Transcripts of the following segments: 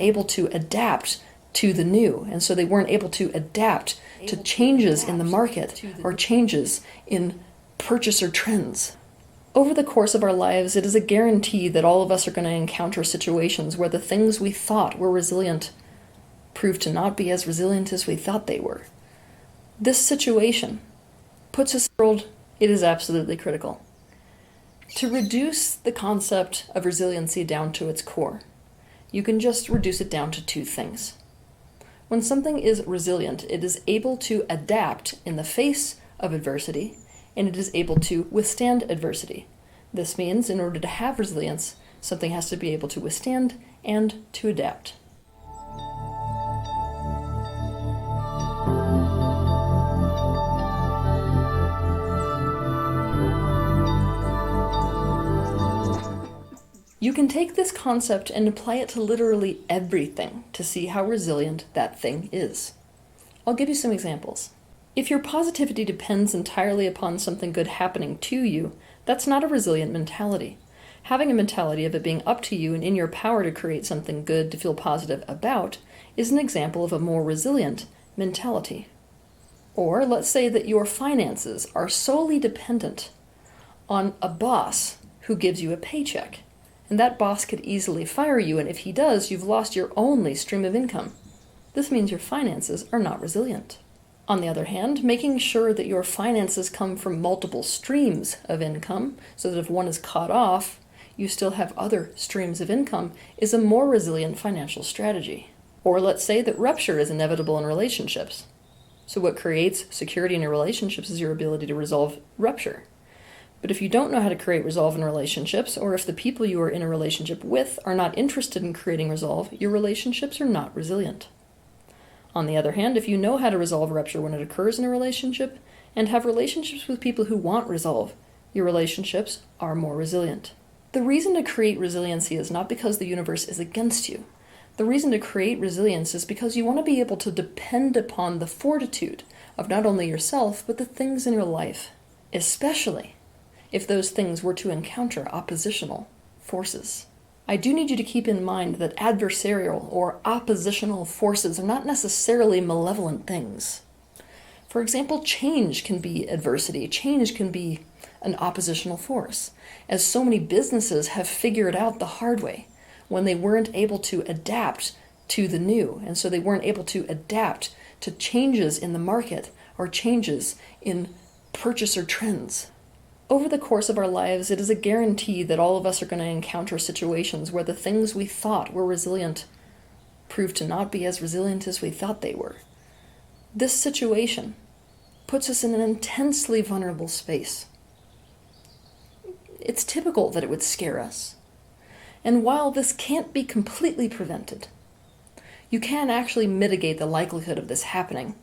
able to adapt to the new, and so they weren't able to adapt to changes in the market or changes in purchaser trends. Over the course of our lives, it is a guarantee that all of us are going to encounter situations where the things we thought were resilient prove to not be as resilient as we thought they were. This situation puts us in a world. It is absolutely critical to reduce the concept of resiliency down to its core. You can just reduce it down to two things. When something is resilient, it is able to adapt in the face of adversity, and it is able to withstand adversity. This means in order to have resilience, something has to be able to withstand and to adapt. You can take this concept and apply it to literally everything to see how resilient that thing is. I'll give you some examples. If your positivity depends entirely upon something good happening to you, that's not a resilient mentality. Having a mentality of it being up to you and in your power to create something good to feel positive about is an example of a more resilient mentality. Or let's say that your finances are solely dependent on a boss who gives you a paycheck. And that boss could easily fire you, and if he does, you've lost your only stream of income. This means your finances are not resilient. On the other hand, making sure that your finances come from multiple streams of income, so that if one is cut off, you still have other streams of income, is a more resilient financial strategy. Or let's say that rupture is inevitable in relationships. So what creates security in your relationships is your ability to resolve rupture. But if you don't know how to create resolve in relationships, or if the people you are in a relationship with are not interested in creating resolve, your relationships are not resilient. On the other hand, if you know how to resolve rupture when it occurs in a relationship, and have relationships with people who want resolve, your relationships are more resilient. The reason to create resiliency is not because the universe is against you. The reason to create resilience is because you want to be able to depend upon the fortitude of not only yourself, but the things in your life, especially if those things were to encounter oppositional forces. I do need you to keep in mind that adversarial or oppositional forces are not necessarily malevolent things. For example, change can be adversity. Change can be an oppositional force, as so many businesses have figured out the hard way when they weren't able to adapt to the new, and so they weren't able to adapt to changes in the market or changes in purchaser trends. Over the course of our lives, it is a guarantee that all of us are going to encounter situations where the things we thought were resilient prove to not be as resilient as we thought they were. This situation puts us in an intensely vulnerable space. It's typical that it would scare us. And while this can't be completely prevented, you can actually mitigate the likelihood of this happening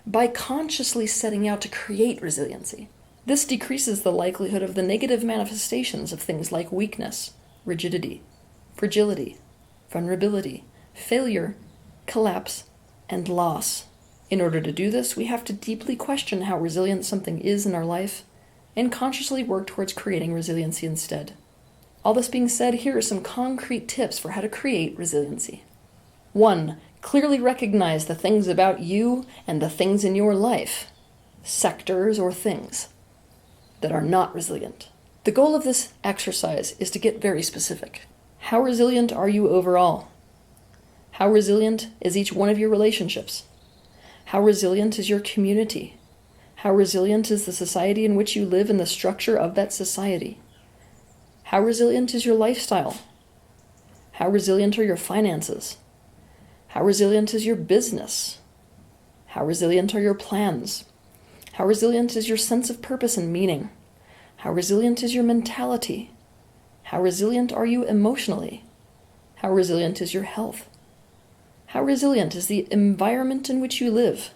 by consciously setting out to create resiliency. This decreases the likelihood of the negative manifestations of things like weakness, rigidity, fragility, vulnerability, failure, collapse, and loss. In order to do this, we have to deeply question how resilient something is in our life and consciously work towards creating resiliency instead. All this being said, here are some concrete tips for how to create resiliency. 1. Clearly recognize the things about you and the things in your life, sectors or things, that are not resilient. The goal of this exercise is to get very specific. How resilient are you overall? How resilient is each one of your relationships? How resilient is your community? How resilient is the society in which you live and the structure of that society? How resilient is your lifestyle? How resilient are your finances? How resilient is your business? How resilient are your plans? How resilient is your sense of purpose and meaning? How resilient is your mentality? How resilient are you emotionally? How resilient is your health? How resilient is the environment in which you live?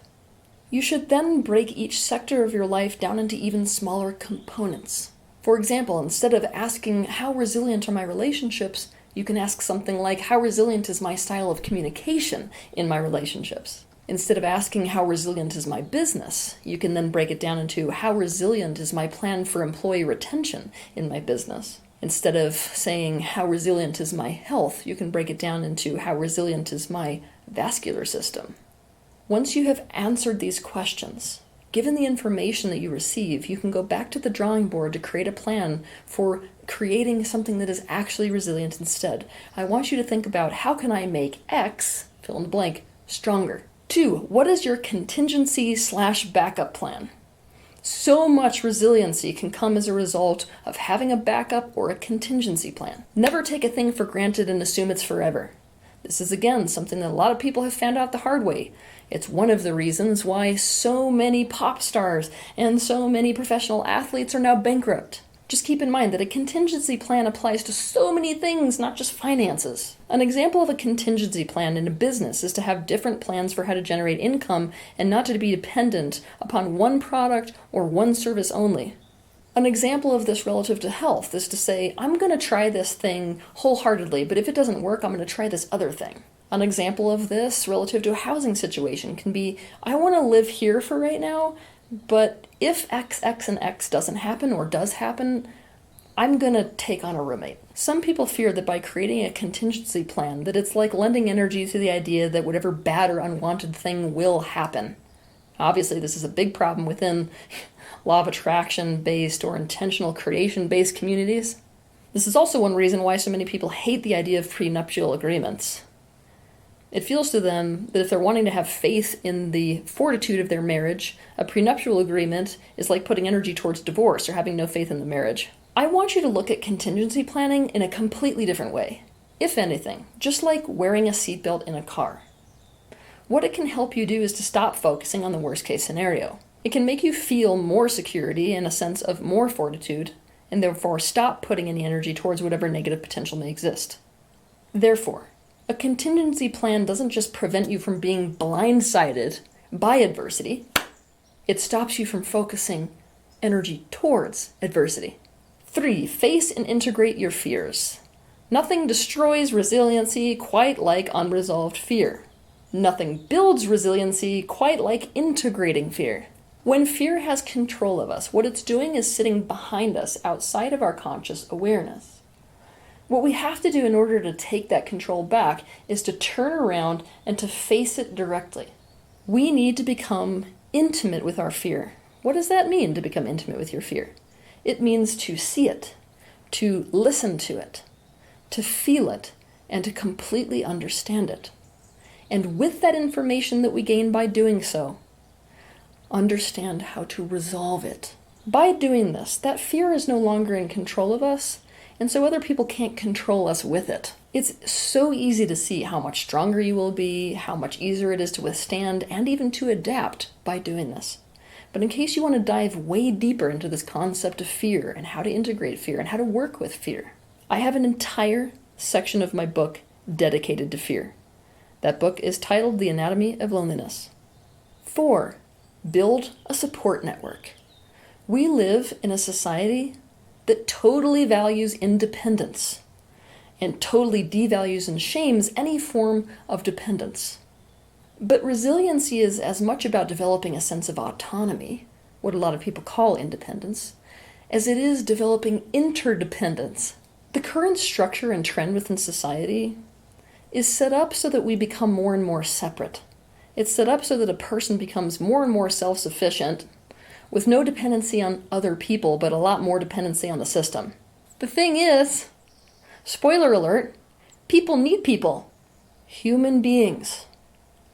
You should then break each sector of your life down into even smaller components. For example, instead of asking, how resilient are my relationships, you can ask something like, how resilient is my style of communication in my relationships? Instead of asking, how resilient is my business, you can then break it down into, how resilient is my plan for employee retention in my business? Instead of saying, how resilient is my health, you can break it down into how resilient is my vascular system. Once you have answered these questions, given the information that you receive, you can go back to the drawing board to create a plan for creating something that is actually resilient instead. I want you to think about, how can I make X, fill in the blank, stronger? 2, what is your contingency/backup plan? So much resiliency can come as a result of having a backup or a contingency plan. Never take a thing for granted and assume it's forever. This is, again, something that a lot of people have found out the hard way. It's one of the reasons why so many pop stars and so many professional athletes are now bankrupt. Just keep in mind that a contingency plan applies to so many things, not just finances. An example of a contingency plan in a business is to have different plans for how to generate income and not to be dependent upon one product or one service only. An example of this relative to health is to say, I'm going to try this thing wholeheartedly, but if it doesn't work, I'm going to try this other thing. An example of this relative to a housing situation can be, I want to live here for right now, but if X, X, and X doesn't happen or does happen, I'm going to take on a roommate. Some people fear that by creating a contingency plan, that it's like lending energy to the idea that whatever bad or unwanted thing will happen. Obviously, this is a big problem within law of attraction-based or intentional creation-based communities. This is also one reason why so many people hate the idea of prenuptial agreements. It feels to them that if they're wanting to have faith in the fortitude of their marriage, a prenuptial agreement is like putting energy towards divorce or having no faith in the marriage. I want you to look at contingency planning in a completely different way. If anything, just like wearing a seatbelt in a car. What it can help you do is to stop focusing on the worst case scenario. It can make you feel more security and a sense of more fortitude, and therefore stop putting any energy towards whatever negative potential may exist. Therefore, a contingency plan doesn't just prevent you from being blindsided by adversity, it stops you from focusing energy towards adversity. 3, face and integrate your fears. Nothing destroys resiliency quite like unresolved fear. Nothing builds resiliency quite like integrating fear. When fear has control of us, what it's doing is sitting behind us outside of our conscious awareness. What we have to do in order to take that control back is to turn around and to face it directly. We need to become intimate with our fear. What does that mean, to become intimate with your fear? It means to see it, to listen to it, to feel it, and to completely understand it. And with that information that we gain by doing so, understand how to resolve it. By doing this, that fear is no longer in control of us, and so other people can't control us with it. It's so easy to see how much stronger you will be, how much easier it is to withstand, and even to adapt by doing this. But in case you want to dive way deeper into this concept of fear and how to integrate fear and how to work with fear, I have an entire section of my book dedicated to fear. That book is titled The Anatomy of Loneliness. 4, build a support network. We live in a society that totally values independence and totally devalues and shames any form of dependence. But resiliency is as much about developing a sense of autonomy, what a lot of people call independence, as it is developing interdependence. The current structure and trend within society is set up so that we become more and more separate. It's set up so that a person becomes more and more self-sufficient, with no dependency on other people, but a lot more dependency on the system. The thing is, spoiler alert, people need people. Human beings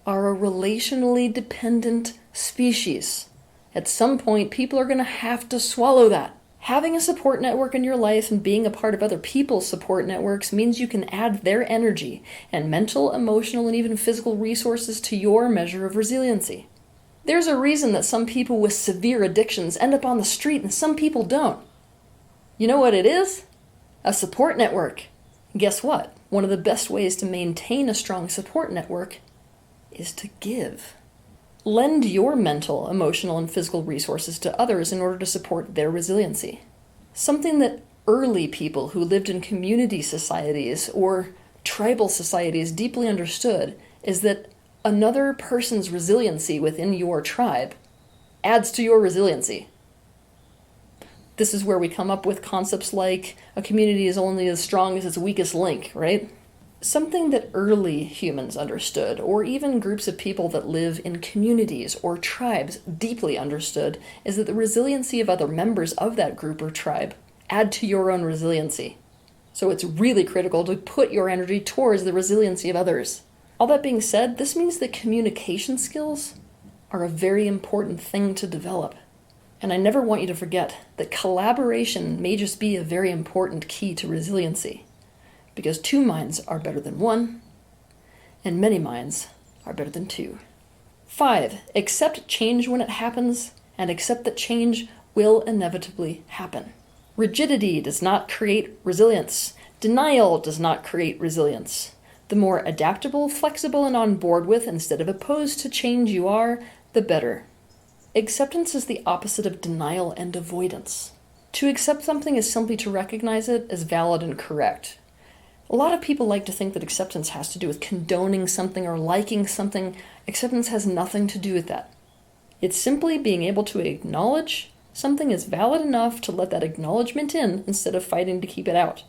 are a relationally dependent species. At some point, people are going to have to swallow that. Having a support network in your life and being a part of other people's support networks means you can add their energy and mental, emotional, and even physical resources to your measure of resiliency. There's a reason that some people with severe addictions end up on the street and some people don't. You know what it is? A support network. Guess what? One of the best ways to maintain a strong support network is to give. Lend your mental, emotional, and physical resources to others in order to support their resiliency. Something that early people who lived in community societies or tribal societies deeply understood is that another person's resiliency within your tribe adds to your resiliency. This is where we come up with concepts like a community is only as strong as its weakest link, right? Something that early humans understood, or even groups of people that live in communities or tribes deeply understood, is that the resiliency of other members of that group or tribe add to your own resiliency. So it's really critical to put your energy towards the resiliency of others. All that being said, this means that communication skills are a very important thing to develop. And I never want you to forget that collaboration may just be a very important key to resiliency, because 2 minds are better than 1, and many minds are better than 2. 5, accept change when it happens, and accept that change will inevitably happen. Rigidity does not create resilience. Denial does not create resilience. The more adaptable, flexible, and on board with instead of opposed to change you are, the better. Acceptance is the opposite of denial and avoidance. To accept something is simply to recognize it as valid and correct. A lot of people like to think that acceptance has to do with condoning something or liking something. Acceptance has nothing to do with that. It's simply being able to acknowledge something is valid enough to let that acknowledgement in instead of fighting to keep it out.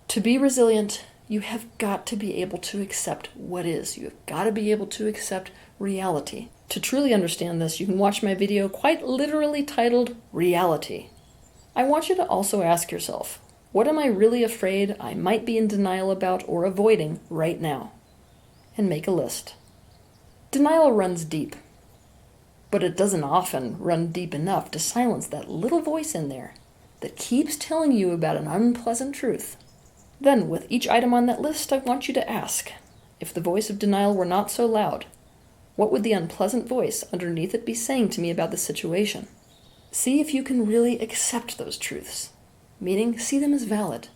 To be resilient, you have got to be able to accept what is. You have got to be able to accept reality. To truly understand this, you can watch my video quite literally titled Reality. I want you to also ask yourself, what am I really afraid I might be in denial about or avoiding right now? And make a list. Denial runs deep, but it doesn't often run deep enough to silence that little voice in there that keeps telling you about an unpleasant truth. Then, with each item on that list, I want you to ask, if the voice of denial were not so loud, what would the unpleasant voice underneath it be saying to me about the situation? See if you can really accept those truths, meaning see them as valid.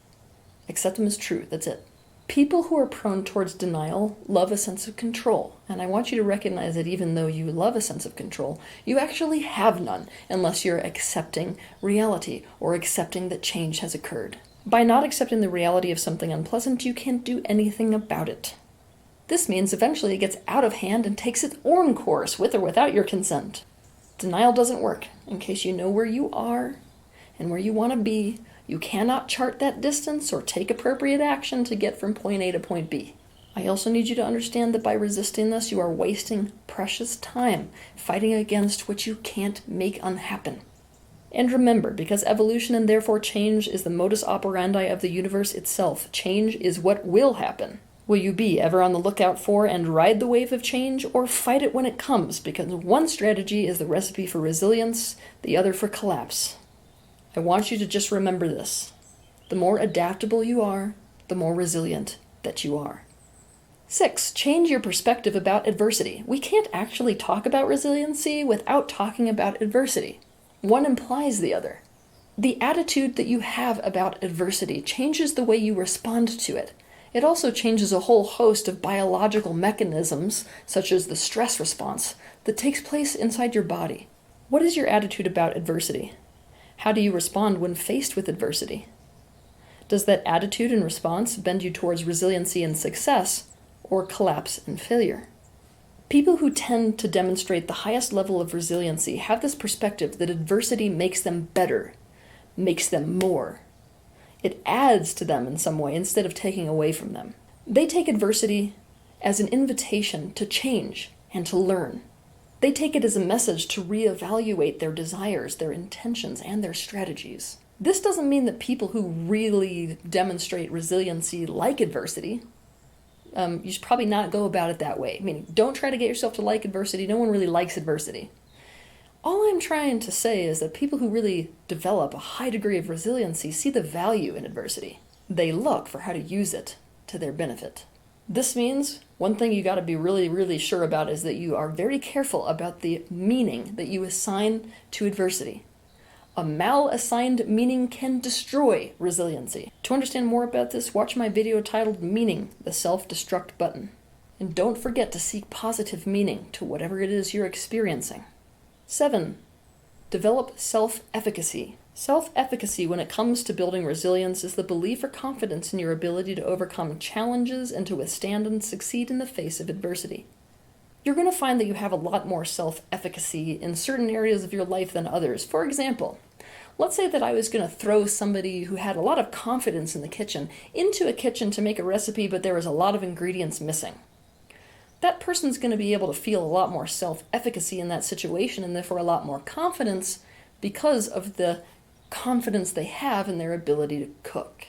Accept them as true, that's it. People who are prone towards denial love a sense of control, and I want you to recognize that even though you love a sense of control, you actually have none unless you're accepting reality or accepting that change has occurred. By not accepting the reality of something unpleasant, you can't do anything about it. This means eventually it gets out of hand and takes its own course, with or without your consent. Denial doesn't work. In case you know where you are and where you want to be, you cannot chart that distance or take appropriate action to get from point A to point B. I also need you to understand that by resisting this, you are wasting precious time fighting against what you can't make unhappen. And remember, because evolution and therefore change is the modus operandi of the universe itself, change is what will happen. Will you be ever on the lookout for and ride the wave of change, or fight it when it comes? Because one strategy is the recipe for resilience, the other for collapse. I want you to just remember this. The more adaptable you are, the more resilient that you are. 6, change your perspective about adversity. We can't actually talk about resiliency without talking about adversity. One implies the other. The attitude that you have about adversity changes the way you respond to it. It also changes a whole host of biological mechanisms, such as the stress response, that takes place inside your body. What is your attitude about adversity? How do you respond when faced with adversity? Does that attitude and response bend you towards resiliency and success, or collapse and failure? People who tend to demonstrate the highest level of resiliency have this perspective that adversity makes them better, makes them more. It adds to them in some way instead of taking away from them. They take adversity as an invitation to change and to learn. They take it as a message to reevaluate their desires, their intentions, and their strategies. This doesn't mean that people who really demonstrate resiliency like adversity. You should probably not go about it that way. Meaning, don't try to get yourself to like adversity. No one really likes adversity. All I'm trying to say is that people who really develop a high degree of resiliency see the value in adversity. They look for how to use it to their benefit. This means one thing you got to be really, really sure about is that you are very careful about the meaning that you assign to adversity. A mal-assigned meaning can destroy resiliency. To understand more about this, watch my video titled Meaning, the Self-Destruct Button. And don't forget to seek positive meaning to whatever it is you're experiencing. 7, develop self-efficacy. Self-efficacy when it comes to building resilience is the belief or confidence in your ability to overcome challenges and to withstand and succeed in the face of adversity. You're going to find that you have a lot more self-efficacy in certain areas of your life than others. For example, Let's say that I was going to throw somebody who had a lot of confidence in the kitchen into a kitchen to make a recipe, but there was a lot of ingredients missing. That person's going to be able to feel a lot more self-efficacy in that situation and therefore a lot more confidence because of the confidence they have in their ability to cook.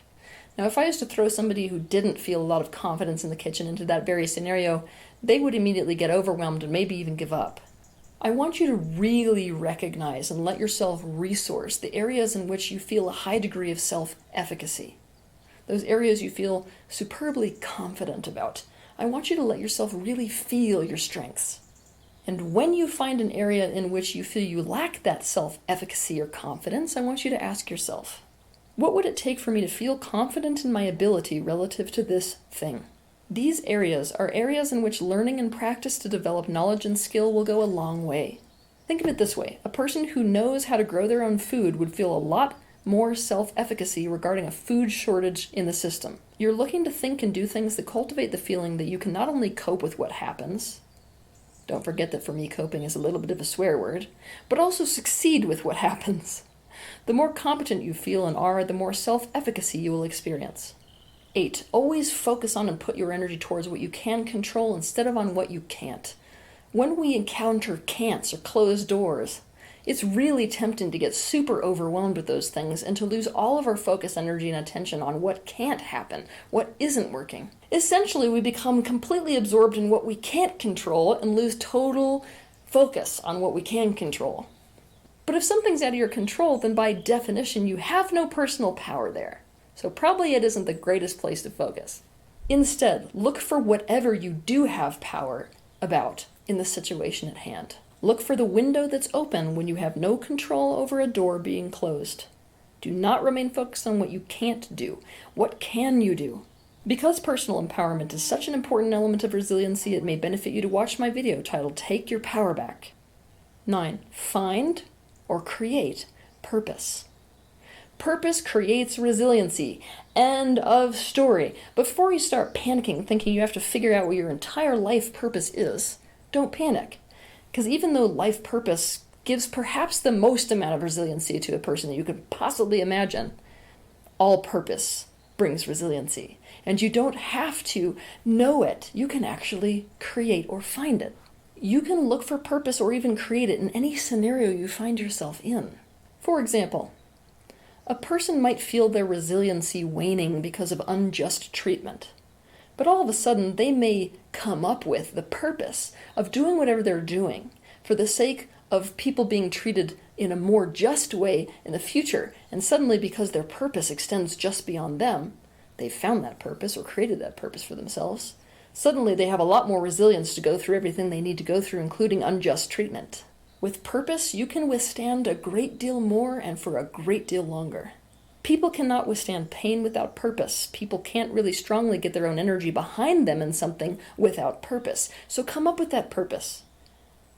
Now, if I was to throw somebody who didn't feel a lot of confidence in the kitchen into that very scenario, they would immediately get overwhelmed and maybe even give up. I want you to really recognize and let yourself resource the areas in which you feel a high degree of self-efficacy. Those areas you feel superbly confident about. I want you to let yourself really feel your strengths. And when you find an area in which you feel you lack that self-efficacy or confidence, I want you to ask yourself, what would it take for me to feel confident in my ability relative to this thing? These areas are areas in which learning and practice to develop knowledge and skill will go a long way. Think of it this way. A person who knows how to grow their own food would feel a lot more self-efficacy regarding a food shortage in the system. You're looking to think and do things that cultivate the feeling that you can not only cope with what happens, don't forget that for me coping is a little bit of a swear word, but also succeed with what happens. The more competent you feel and are, the more self-efficacy you will experience. 8. Always focus on and put your energy towards what you can control instead of on what you can't. When we encounter can'ts or closed doors, it's really tempting to get super overwhelmed with those things and to lose all of our focus, energy, and attention on what can't happen, what isn't working. Essentially, we become completely absorbed in what we can't control and lose total focus on what we can control. But if something's out of your control, then by definition, you have no personal power there. So probably it isn't the greatest place to focus. Instead, look for whatever you do have power about in the situation at hand. Look for the window that's open when you have no control over a door being closed. Do not remain focused on what you can't do. What can you do? Because personal empowerment is such an important element of resiliency, it may benefit you to watch my video titled Take Your Power Back. 9. Find or create purpose. Purpose creates resiliency. End of story. Before you start panicking, thinking you have to figure out what your entire life purpose is, don't panic. Because even though life purpose gives perhaps the most amount of resiliency to a person that you could possibly imagine, all purpose brings resiliency. And you don't have to know it. You can actually create or find it. You can look for purpose or even create it in any scenario you find yourself in. For example, a person might feel their resiliency waning because of unjust treatment. But all of a sudden, they may come up with the purpose of doing whatever they're doing for the sake of people being treated in a more just way in the future. And suddenly, because their purpose extends just beyond them, they've found that purpose or created that purpose for themselves. Suddenly, they have a lot more resilience to go through everything they need to go through, including unjust treatment. With purpose, you can withstand a great deal more and for a great deal longer. People cannot withstand pain without purpose. People can't really strongly get their own energy behind them in something without purpose. So come up with that purpose.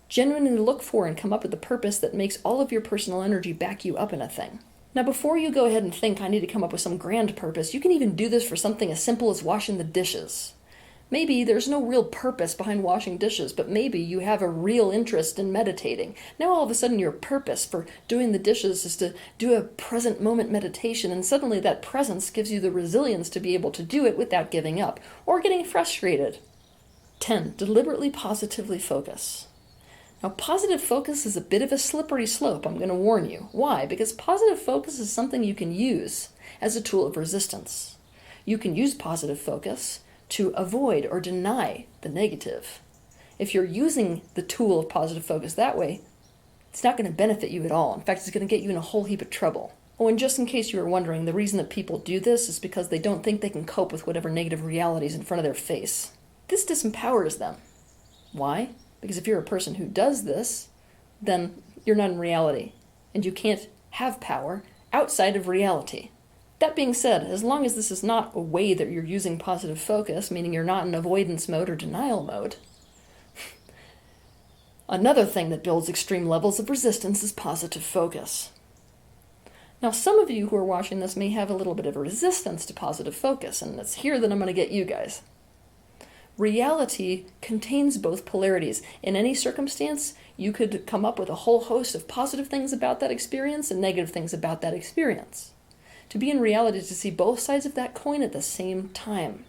Genuinely look for and come up with the purpose that makes all of your personal energy back you up in a thing. Now, before you go ahead and think, I need to come up with some grand purpose, you can even do this for something as simple as washing the dishes. Maybe there's no real purpose behind washing dishes, but maybe you have a real interest in meditating. Now all of a sudden your purpose for doing the dishes is to do a present moment meditation, and suddenly that presence gives you the resilience to be able to do it without giving up or getting frustrated. 10. Deliberately positively focus. Now positive focus is a bit of a slippery slope, I'm going to warn you. Why? Because positive focus is something you can use as a tool of resistance. You can use positive focus to avoid or deny the negative. If you're using the tool of positive focus that way, it's not going to benefit you at all. In fact, it's going to get you in a whole heap of trouble. Oh, and just in case you were wondering, the reason that people do this is because they don't think they can cope with whatever negative reality is in front of their face. This disempowers them. Why? Because if you're a person who does this, then you're not in reality, and you can't have power outside of reality. That being said, as long as this is not a way that you're using positive focus, meaning you're not in avoidance mode or denial mode, another thing that builds extreme levels of resistance is positive focus. Now, some of you who are watching this may have a little bit of a resistance to positive focus, and it's here that I'm going to get you guys. Reality contains both polarities. In any circumstance, You could come up with a whole host of positive things about that experience and negative things about that experience. To be in reality is to see both sides of that coin at the same time.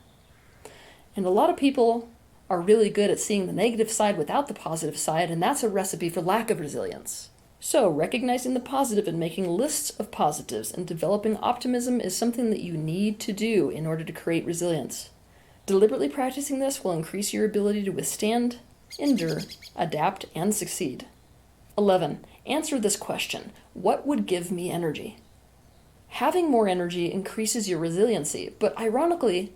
And a lot of people are really good at seeing the negative side without the positive side, and that's a recipe for lack of resilience. So, recognizing the positive and making lists of positives and developing optimism is something that you need to do in order to create resilience. Deliberately practicing this will increase your ability to withstand, endure, adapt, and succeed. 11. Answer this question: what would give me energy? Having more energy increases your resiliency, but ironically,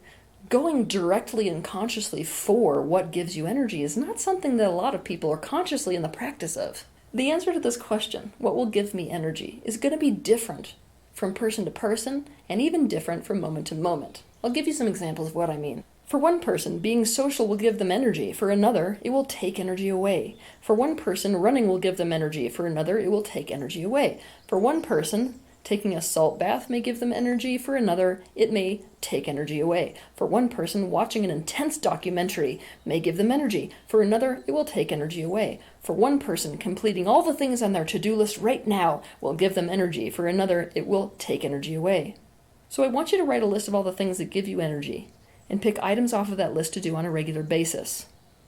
going directly and consciously for what gives you energy is not something that a lot of people are consciously in the practice of. The answer to this question, what will give me energy, is going to be different from person to person and even different from moment to moment. I'll give you some examples of what I mean. For one person, being social will give them energy. For another, it will take energy away. For one person, running will give them energy. For another, it will take energy away. For one person, taking a salt bath may give them energy. For another, it may take energy away. For one person, watching an intense documentary may give them energy. For another, it will take energy away. For one person, completing all the things on their to-do list right now will give them energy. For another, it will take energy away. So I want you to write a list of all the things that give you energy and pick items off of that list to do on a regular basis.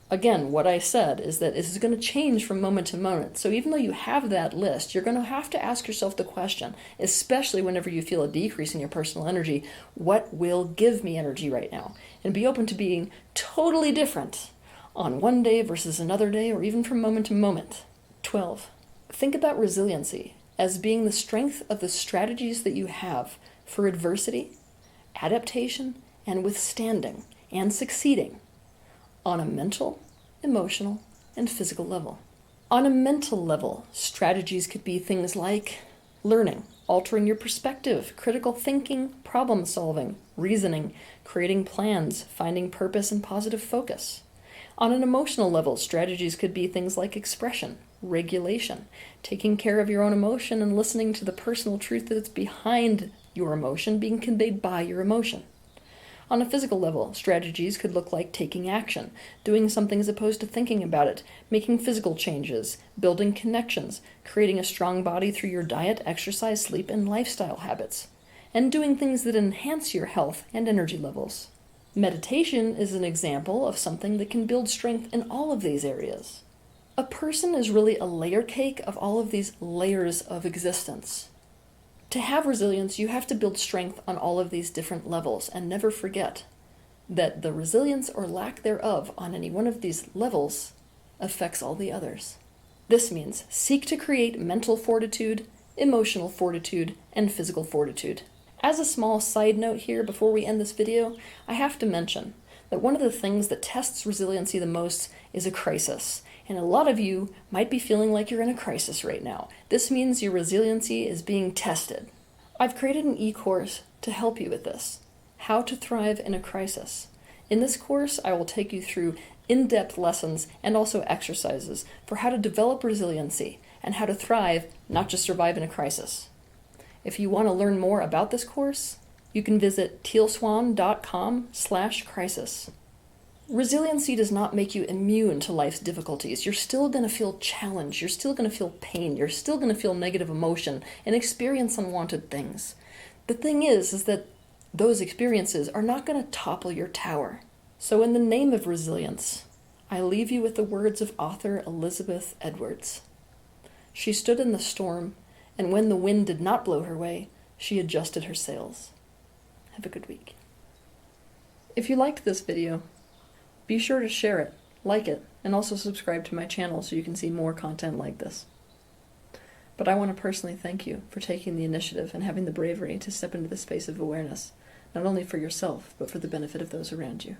Again, what I said is that this is going to change from moment to moment. So even though you have that list, you're going to have to ask yourself the question, especially whenever you feel a decrease in your personal energy, what will give me energy right now? And be open to being totally different on one day versus another day, or even from moment to moment. 12. Think about resiliency as being the strength of the strategies that you have for adversity, adaptation, and withstanding and succeeding on a mental, emotional, and physical level. On a mental level, strategies could be things like learning, altering your perspective, critical thinking, problem solving, reasoning, creating plans, finding purpose and positive focus. On an emotional level, strategies could be things like expression, regulation, taking care of your own emotion and listening to the personal truth that's behind your emotion being conveyed by your emotion. On a physical level, strategies could look like taking action, doing something as opposed to thinking about it, making physical changes, building connections, creating a strong body through your diet, exercise, sleep, and lifestyle habits, and doing things that enhance your health and energy levels. Meditation is an example of something that can build strength in all of these areas. A person is really a layer cake of all of these layers of existence. To have resilience, you have to build strength on all of these different levels, and never forget that the resilience or lack thereof on any one of these levels affects all the others. This means seek to create mental fortitude, emotional fortitude, and physical fortitude. As a small side note here before we end this video, I have to mention that one of the things that tests resiliency the most is a crisis. And a lot of you might be feeling like you're in a crisis right now. This means your resiliency is being tested. I've created an e-course to help you with this. How to thrive in a crisis. In this course, I will take you through in-depth lessons and also exercises for how to develop resiliency and how to thrive, not just survive in a crisis. If you want to learn more about this course, you can visit tealswan.com/crisis. Resiliency does not make you immune to life's difficulties. You're still going to feel challenge. You're still going to feel pain. You're still going to feel negative emotion and experience unwanted things. The thing is that those experiences are not going to topple your tower. So in the name of resilience, I leave you with the words of author Elizabeth Edwards. She stood in the storm, and when the wind did not blow her way, she adjusted her sails. Have a good week. If you liked this video, be sure to share it, like it, and also subscribe to my channel so you can see more content like this. But I want to personally thank you for taking the initiative and having the bravery to step into the space of awareness, not only for yourself, but for the benefit of those around you.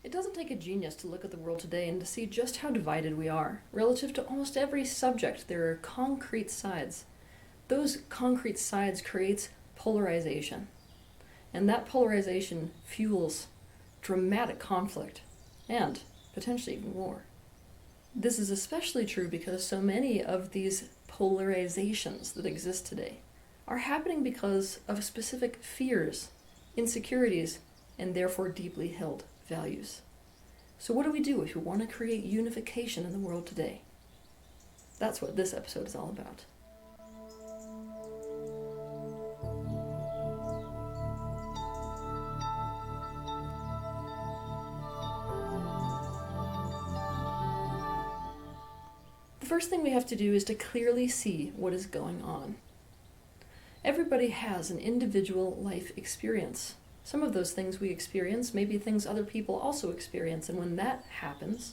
It doesn't take a genius to look at the world today and to see just how divided we are. Relative to almost every subject, there are concrete sides. Those concrete sides creates polarization. And that polarization fuels dramatic conflict and potentially even war. This is especially true because so many of these polarizations that exist today are happening because of specific fears, insecurities, and therefore deeply held values. So what do we do if we want to create unification in the world today? That's what this episode is all about. The first thing we have to do is to clearly see what is going on. Everybody has an individual life experience. Some of those things we experience may be things other people also experience, and when that happens,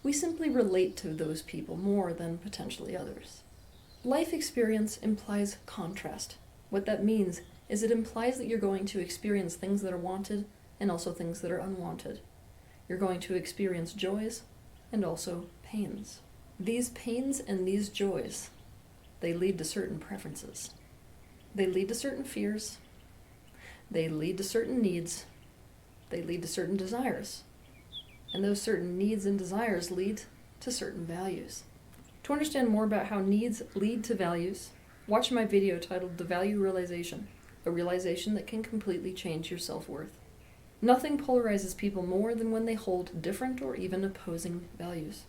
we simply relate to those people more than potentially others. Life experience implies contrast. What that means is it implies that you're going to experience things that are wanted and also things that are unwanted. You're going to experience joys and also pains. These pains and these joys, they lead to certain preferences. They lead to certain fears. They lead to certain needs. They lead to certain desires. And those certain needs and desires lead to certain values. To understand more about how needs lead to values, watch my video titled The Value Realization, a realization that can completely change your self-worth. Nothing polarizes people more than when they hold different or even opposing values.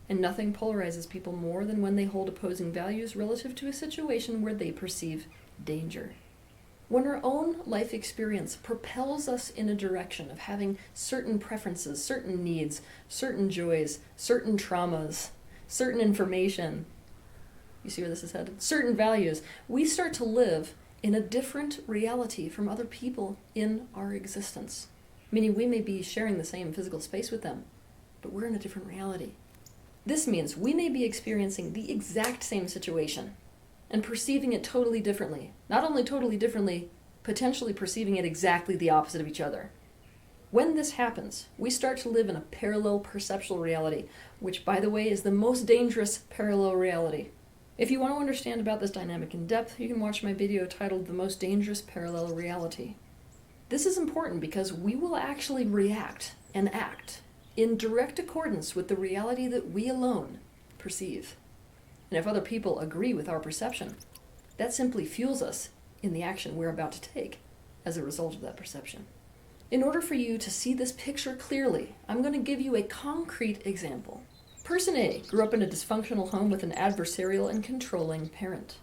And nothing polarizes people more than when they hold opposing values relative to a situation where they perceive danger. When our own life experience propels us in a direction of having certain preferences, certain needs, certain joys, certain traumas, certain information, you see where this is headed? Certain values, we start to live in a different reality from other people in our existence. Meaning we may be sharing the same physical space with them, but we're in a different reality. This means we may be experiencing the exact same situation and perceiving it totally differently. Not only totally differently, potentially perceiving it exactly the opposite of each other. When this happens, we start to live in a parallel perceptual reality, which, by the way, is the most dangerous parallel reality. If you want to understand about this dynamic in depth, you can watch my video titled The Most Dangerous Parallel Reality. This is important because we will actually react and act in direct accordance with the reality that we alone perceive. And if other people agree with our perception, that simply fuels us in the action we're about to take as a result of that perception. In order for you to see this picture clearly, I'm going to give you a concrete example. Person A grew up in a dysfunctional home with an adversarial and controlling parent.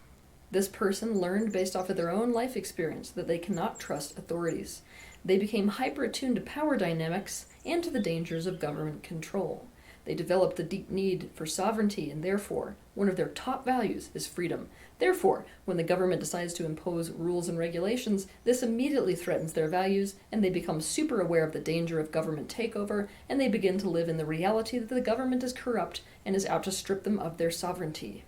This person learned based off of their own life experience that they cannot trust authorities. They became hyper-attuned to power dynamics and to the dangers of government control. They developed a deep need for sovereignty, and therefore, one of their top values is freedom. Therefore, when the government decides to impose rules and regulations, this immediately threatens their values, and they become super aware of the danger of government takeover, and they begin to live in the reality that the government is corrupt and is out to strip them of their sovereignty.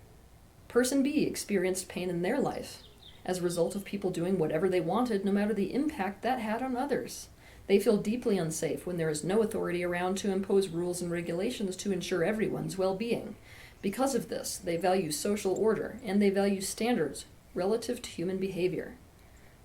Person B experienced pain in their life as a result of people doing whatever they wanted, no matter the impact that had on others. They feel deeply unsafe when there is no authority around to impose rules and regulations to ensure everyone's well-being. Because of this, they value social order, and they value standards relative to human behavior.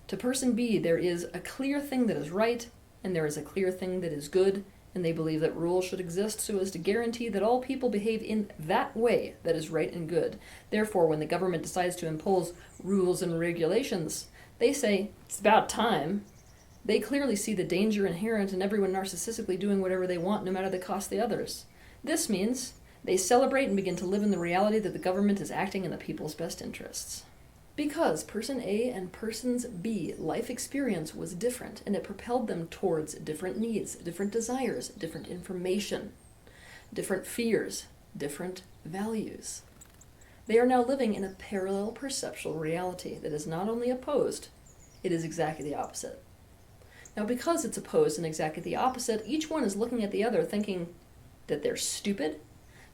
To person B, there is a clear thing that is right, and there is a clear thing that is good, and they believe that rules should exist so as to guarantee that all people behave in that way that is right and good. Therefore, when the government decides to impose rules and regulations, they say, it's about time. They clearly see the danger inherent in everyone narcissistically doing whatever they want, no matter the cost to others. This means they celebrate and begin to live in the reality that the government is acting in the people's best interests. Because person A and person's B life experience was different, and it propelled them towards different needs, different desires, different information, different fears, different values. They are now living in a parallel perceptual reality that is not only opposed, it is exactly the opposite. Now, because it's opposed and exactly the opposite, each one is looking at the other thinking that they're stupid,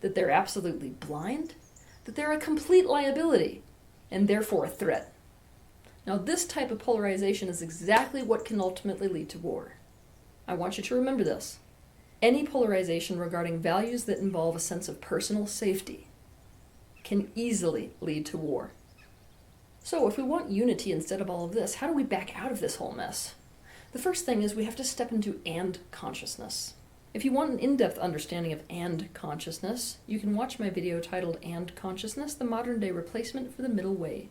that they're absolutely blind, that they're a complete liability, and therefore a threat. Now, this type of polarization is exactly what can ultimately lead to war. I want you to remember this. Any polarization regarding values that involve a sense of personal safety can easily lead to war. So if we want unity instead of all of this, how do we back out of this whole mess? The first thing is we have to step into and consciousness. If you want an in-depth understanding of and consciousness, you can watch my video titled And Consciousness, the modern-day replacement for the middle way.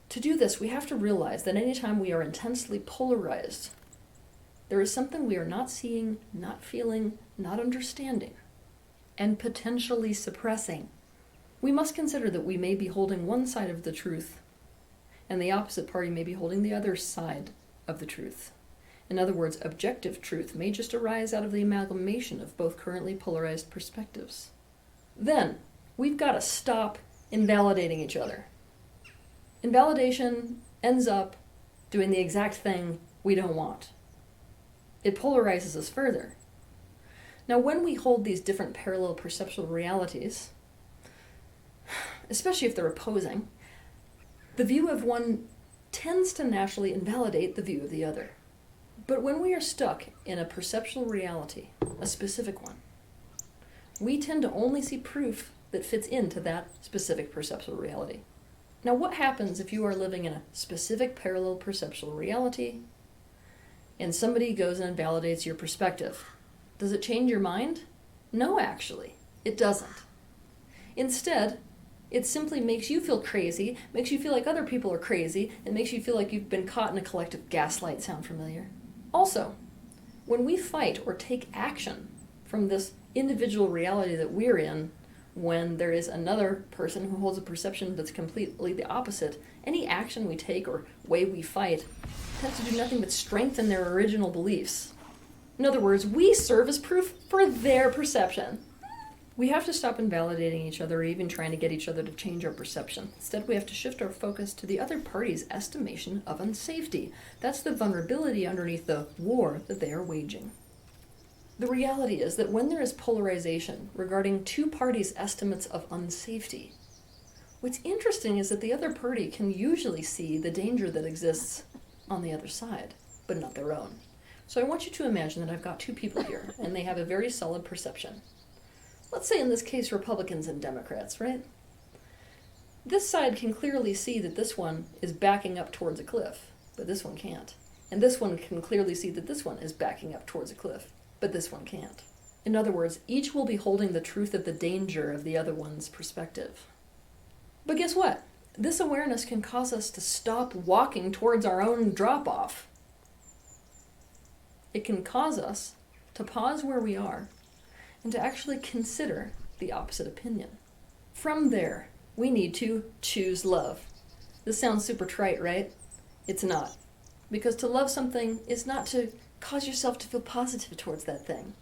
To do this, we have to realize that anytime we are intensely polarized, there is something we are not seeing, not feeling, not understanding, and potentially suppressing. We must consider that we may be holding one side of the truth, and the opposite party may be holding the other side of the truth. In other words, objective truth may just arise out of the amalgamation of both currently polarized perspectives. Then, we've got to stop invalidating each other. Invalidation ends up doing the exact thing we don't want. It polarizes us further. Now, when we hold these different parallel perceptual realities, especially if they're opposing, the view of one tends to naturally invalidate the view of the other. But when we are stuck in a perceptual reality, a specific one, we tend to only see proof that fits into that specific perceptual reality. Now, what happens if you are living in a specific parallel perceptual reality and somebody goes and invalidates your perspective? Does it change your mind? No, actually, it doesn't. Instead, it simply makes you feel crazy, makes you feel like other people are crazy, and makes you feel like you've been caught in a collective gaslight. Sound familiar? Also, when we fight or take action from this individual reality that we're in, when there is another person who holds a perception that's completely the opposite, any action we take or way we fight tends to do nothing but strengthen their original beliefs. In other words, we serve as proof for their perception. We have to stop invalidating each other or even trying to get each other to change our perception. Instead, we have to shift our focus to the other party's estimation of unsafety. That's the vulnerability underneath the war that they are waging. The reality is that when there is polarization regarding two parties' estimates of unsafety, what's interesting is that the other party can usually see the danger that exists on the other side, but not their own. So I want you to imagine that I've got two people here, and they have a very solid perception. Let's say in this case Republicans and Democrats, right? This side can clearly see that this one is backing up towards a cliff, but this one can't. And this one can clearly see that this one is backing up towards a cliff, but this one can't. In other words, each will be holding the truth of the danger of the other one's perspective. But guess what? This awareness can cause us to stop walking towards our own drop-off. It can cause us to pause where we are and to actually consider the opposite opinion. From there, we need to choose love. This sounds super trite, right? It's not. Because to love something is not to cause yourself to feel positive towards that thing.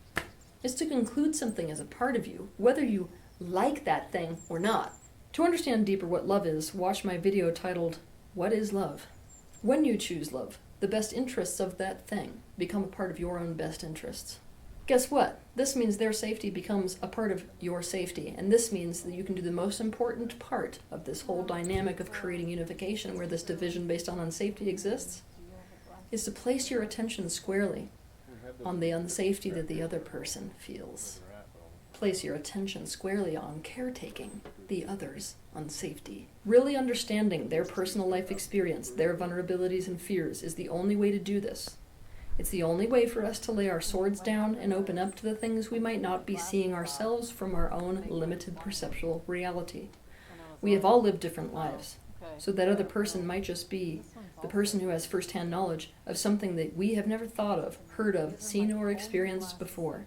It's to conclude something as a part of you, whether you like that thing or not. To understand deeper what love is, watch my video titled, What is Love? When you choose love, the best interests of that thing become a part of your own best interests. Guess what? This means their safety becomes a part of your safety, and this means that you can do the most important part of this whole dynamic of creating unification where this division based on unsafety exists, is to place your attention squarely on the unsafety that the other person feels. Place your attention squarely on caretaking the other's unsafety. Really understanding their personal life experience, their vulnerabilities and fears is the only way to do this. It's the only way for us to lay our swords down and open up to the things we might not be seeing ourselves from our own limited perceptual reality. We have all lived different lives, so that other person might just be the person who has first-hand knowledge of something that we have never thought of, heard of, seen, or experienced before.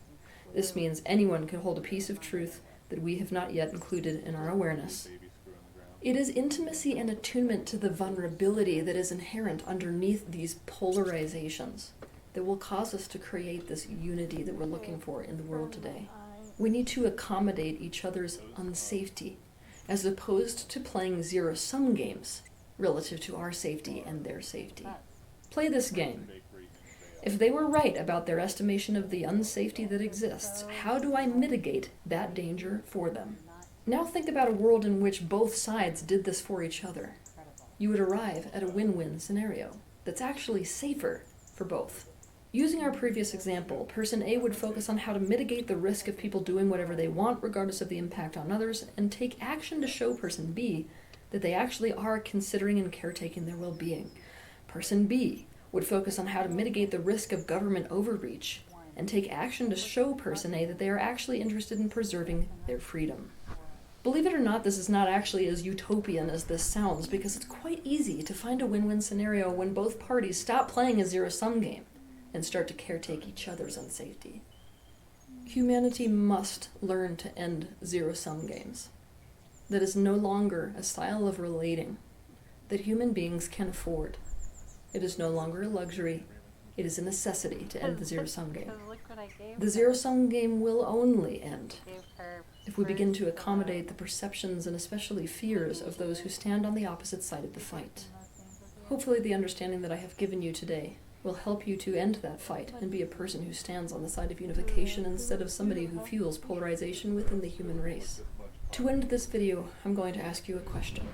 This means anyone can hold a piece of truth that we have not yet included in our awareness. It is intimacy and attunement to the vulnerability that is inherent underneath these polarizations that will cause us to create this unity that we're looking for in the world today. We need to accommodate each other's unsafety, as opposed to playing zero-sum games relative to our safety and their safety. Play this game. If they were right about their estimation of the unsafety that exists, how do I mitigate that danger for them? Now think about a world in which both sides did this for each other. You would arrive at a win-win scenario that's actually safer for both. Using our previous example, person A would focus on how to mitigate the risk of people doing whatever they want regardless of the impact on others, and take action to show person B that they actually are considering and caretaking their well-being. Person B would focus on how to mitigate the risk of government overreach, and take action to show person A that they are actually interested in preserving their freedom. Believe it or not, this is not actually as utopian as this sounds, because it's quite easy to find a win-win scenario when both parties stop playing a zero-sum game and start to caretake each other's own safety. Humanity must learn to end zero-sum games. That is no longer a style of relating that human beings can afford. It is no longer a luxury. It is a necessity to end the zero-sum game. The zero-sum game will only end if we begin to accommodate the perceptions and especially fears of those who stand on the opposite side of the fight. Hopefully the understanding that I have given you today will help you to end that fight and be a person who stands on the side of unification instead of somebody who fuels polarization within the human race. To end this video, I'm going to ask you a question.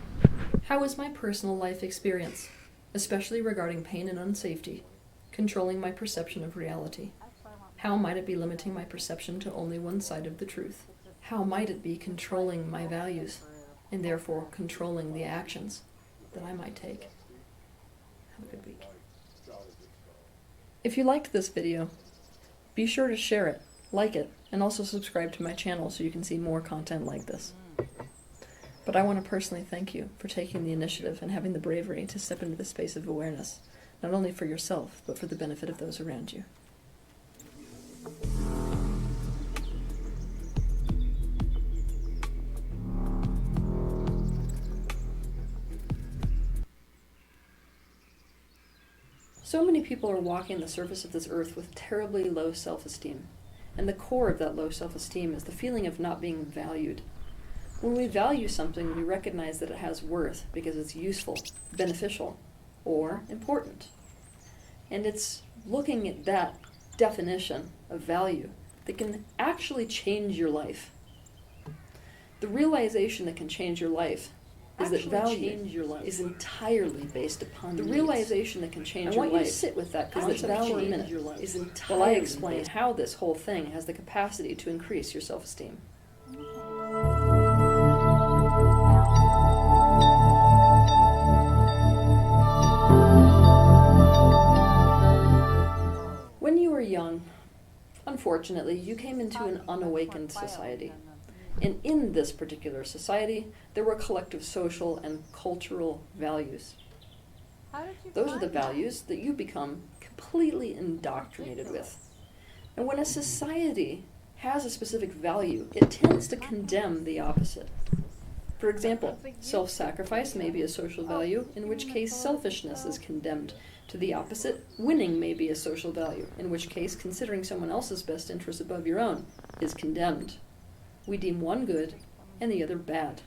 How is my personal life experience, especially regarding pain and unsafety, controlling my perception of reality? How might it be limiting my perception to only one side of the truth? How might it be controlling my values, and therefore controlling the actions that I might take? Have a good week. If you liked this video, be sure to share it, like it, and also subscribe to my channel so you can see more content like this. But I want to personally thank you for taking the initiative and having the bravery to step into the space of awareness, not only for yourself, but for the benefit of those around you. So many people are walking the surface of this earth with terribly low self-esteem. And the core of that low self-esteem is the feeling of not being valued. When we value something, we recognize that it has worth because it's useful, beneficial, or important. And it's looking at that definition of value that can actually change your life. The realization that can change your life is that value is entirely based upon the realization that can change your life. I want you to sit with that because that value for a minute is entirely while I explain how this whole thing has the capacity to increase your self-esteem. When you were young, unfortunately, you came into an unawakened society. And in this particular society, there were collective social and cultural values. Those are the values that you become completely indoctrinated with. And when a society has a specific value, it tends to condemn the opposite. For example, self-sacrifice may be a social value, in which case selfishness is condemned. To the opposite, winning may be a social value, in which case considering someone else's best interest above your own is condemned. We deem one good and the other bad.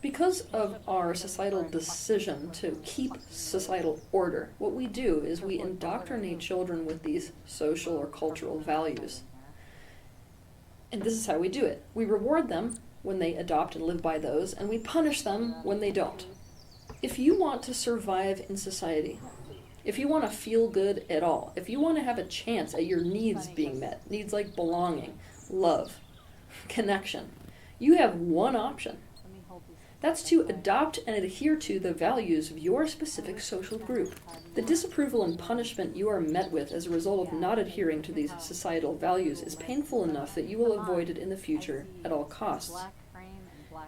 Because of our societal decision to keep societal order, what we do is we indoctrinate children with these social or cultural values. And this is how we do it. We reward them when they adopt and live by those, and we punish them when they don't. If you want to survive in society, if you want to feel good at all, if you want to have a chance at your needs being met, needs like belonging, love, connection, you have one option. That's to adopt and adhere to the values of your specific social group. The disapproval and punishment you are met with as a result of not adhering to these societal values is painful enough that you will avoid it in the future at all costs.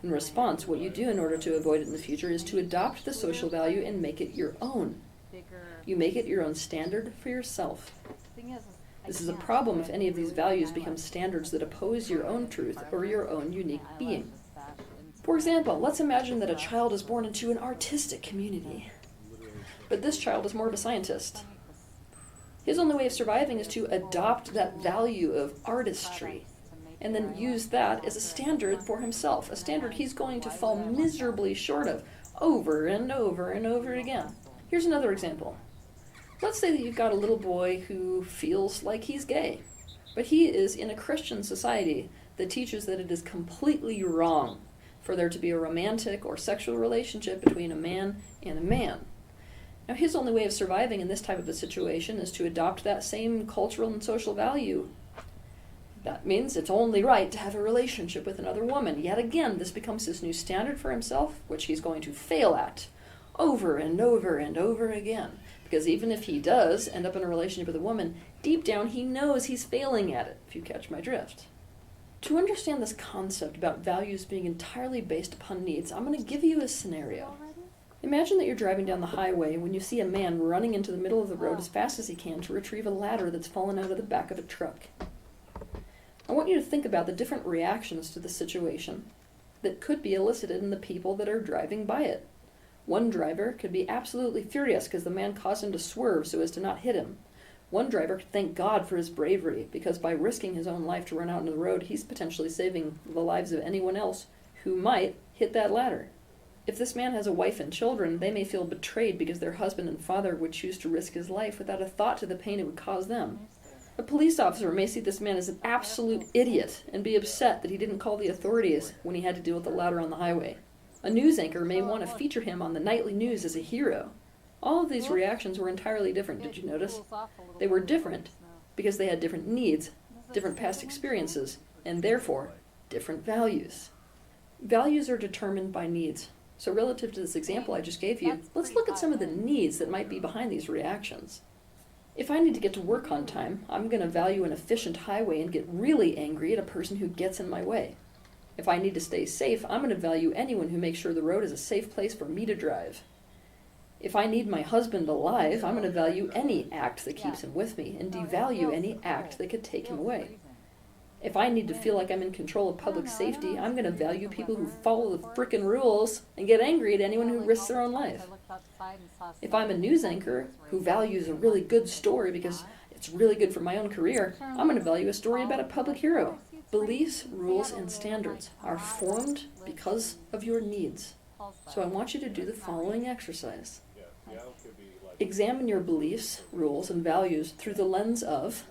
In response, what you do in order to avoid it in the future is to adopt the social value and make it your own. You make it your own standard for yourself. This is a problem if any of these values become standards that oppose your own truth or your own unique being. For example, let's imagine that a child is born into an artistic community, but this child is more of a scientist. His only way of surviving is to adopt that value of artistry and then use that as a standard for himself, a standard he's going to fall miserably short of over and over and over again. Here's another example. Let's say that you've got a little boy who feels like he's gay, but he is in a Christian society that teaches that it is completely wrong for there to be a romantic or sexual relationship between a man and a man. Now, his only way of surviving in this type of a situation is to adopt that same cultural and social value. That means it's only right to have a relationship with another woman. Yet again, this becomes his new standard for himself, which he's going to fail at over and over and over again. Because even if he does end up in a relationship with a woman, deep down he knows he's failing at it, if you catch my drift. To understand this concept about values being entirely based upon needs, I'm going to give you a scenario. Imagine that you're driving down the highway when you see a man running into the middle of the road as fast as he can to retrieve a ladder that's fallen out of the back of a truck. I want you to think about the different reactions to the situation that could be elicited in the people that are driving by it. One driver could be absolutely furious because the man caused him to swerve so as to not hit him. One driver could thank God for his bravery because by risking his own life to run out into the road, he's potentially saving the lives of anyone else who might hit that ladder. If this man has a wife and children, they may feel betrayed because their husband and father would choose to risk his life without a thought to the pain it would cause them. A police officer may see this man as an absolute idiot and be upset that he didn't call the authorities when he had to deal with the ladder on the highway. A news anchor may want to feature him on the nightly news as a hero. All of these reactions were entirely different, did you notice? They were different because they had different needs, different past experiences, and therefore, different values. Values are determined by needs. So relative to this example I just gave you, let's look at some of the needs that might be behind these reactions. If I need to get to work on time, I'm going to value an efficient highway and get really angry at a person who gets in my way. If I need to stay safe, I'm going to value anyone who makes sure the road is a safe place for me to drive. If I need my husband alive, I'm going to value any act that keeps him with me and devalue any act that could take him away. If I need to feel like I'm in control of public safety, I'm going to value people who follow the frickin' rules and get angry at anyone who risks their own life. If I'm a news anchor who values a really good story because it's really good for my own career, I'm going to value a story about a public hero. Beliefs, rules, and standards are formed because of your needs. So I want you to do the following exercise. Examine your beliefs, rules, and values through the lens of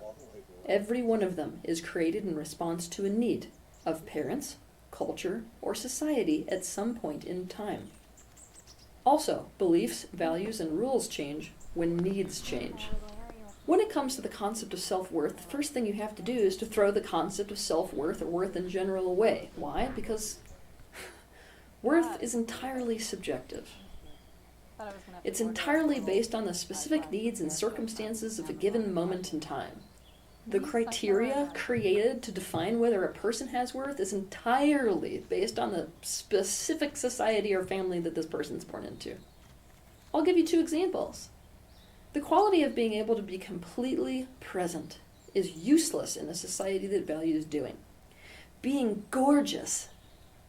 every one of them is created in response to a need of parents, culture, or society at some point in time. Also, beliefs, values, and rules change when needs change. When it comes to the concept of self-worth, the first thing you have to do is to throw the concept of self-worth or worth in general away. Why? Because worth is entirely subjective. It's entirely based on the specific needs and circumstances of a given moment in time. The criteria created to define whether a person has worth is entirely based on the specific society or family that this person's born into. I'll give you two examples. The quality of being able to be completely present is useless in a society that values doing. Being gorgeous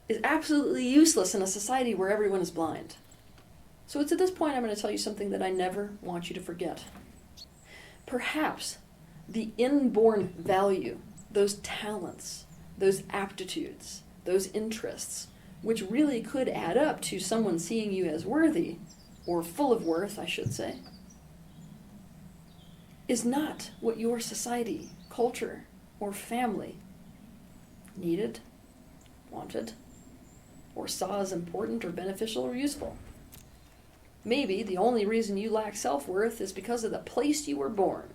is absolutely useless in a society where everyone is blind. So it's at this point I'm going to tell you something that I never want you to forget. Perhaps the inborn value, those talents, those aptitudes, those interests, which really could add up to someone seeing you as worthy, or full of worth, I should say, is not what your society, culture, or family needed, wanted, or saw as important or beneficial or useful. Maybe the only reason you lack self-worth is because of the place you were born.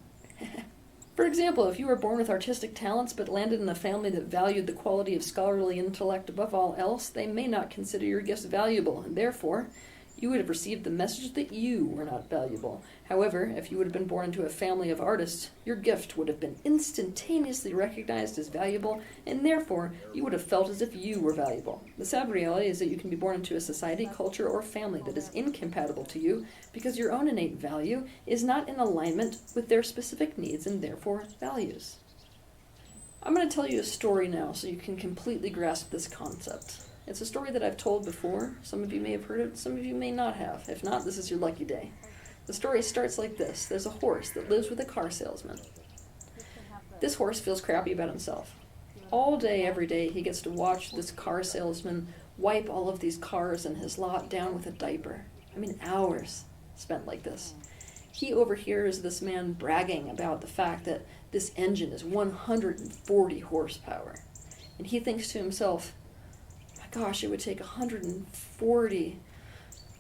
For example, if you were born with artistic talents but landed in a family that valued the quality of scholarly intellect above all else, they may not consider your gifts valuable, and therefore, you would have received the message that you were not valuable. However, if you would have been born into a family of artists, your gift would have been instantaneously recognized as valuable, and therefore, you would have felt as if you were valuable. The sad reality is that you can be born into a society, culture, or family that is incompatible to you because your own innate value is not in alignment with their specific needs and therefore values. I'm going to tell you a story now so you can completely grasp this concept. It's a story that I've told before. Some of you may have heard it, some of you may not have. If not, this is your lucky day. The story starts like this. There's a horse that lives with a car salesman. This horse feels crappy about himself. All day, every day, he gets to watch this car salesman wipe all of these cars in his lot down with a diaper. I mean, hours spent like this. He overhears this man bragging about the fact that this engine is 140 horsepower. And he thinks to himself, gosh, it would take 140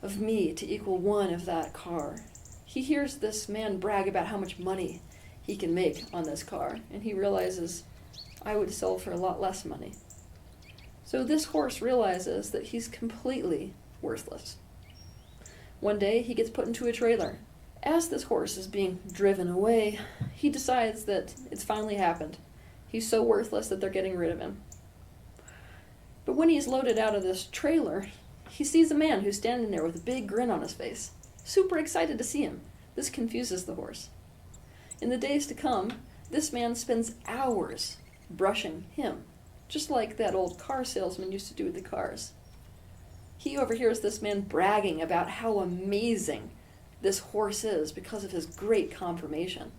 of me to equal one of that car. He hears this man brag about how much money he can make on this car, and he realizes, I would sell for a lot less money. So this horse realizes that he's completely worthless. One day, he gets put into a trailer. As this horse is being driven away, he decides that it's finally happened. He's so worthless that they're getting rid of him. But when he's loaded out of this trailer, he sees a man who's standing there with a big grin on his face, super excited to see him. This confuses the horse. In the days to come, this man spends hours brushing him, just like that old car salesman used to do with the cars. He overhears this man bragging about how amazing this horse is because of his great conformation.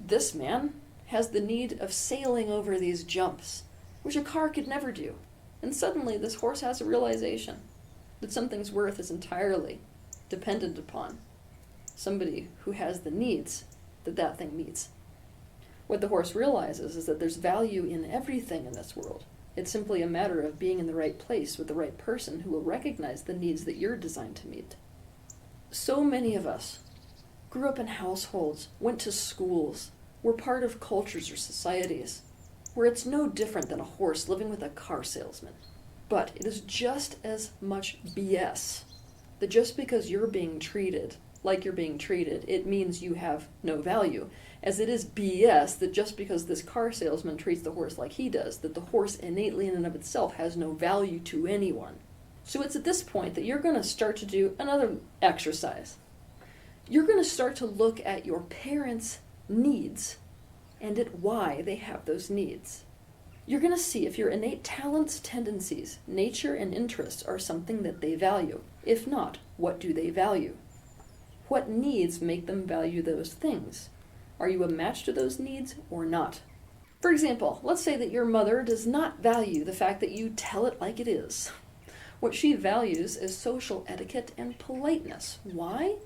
This man has the need of sailing over these jumps, which a car could never do. And suddenly this horse has a realization that something's worth is entirely dependent upon somebody who has the needs that that thing meets. What the horse realizes is that there's value in everything in this world. It's simply a matter of being in the right place with the right person who will recognize the needs that you're designed to meet. So many of us grew up in households, went to schools, were part of cultures or societies where it's no different than a horse living with a car salesman. But it is just as much BS that just because you're being treated like you're being treated, it means you have no value, as it is BS that just because this car salesman treats the horse like he does, that the horse innately in and of itself has no value to anyone. So it's at this point that you're going to start to do another exercise. You're going to start to look at your parents' needs and at why they have those needs. You're going to see if your innate talents, tendencies, nature, and interests are something that they value. If not, what do they value? What needs make them value those things? Are you a match to those needs or not? For example, let's say that your mother does not value the fact that you tell it like it is. What she values is social etiquette and politeness. Why?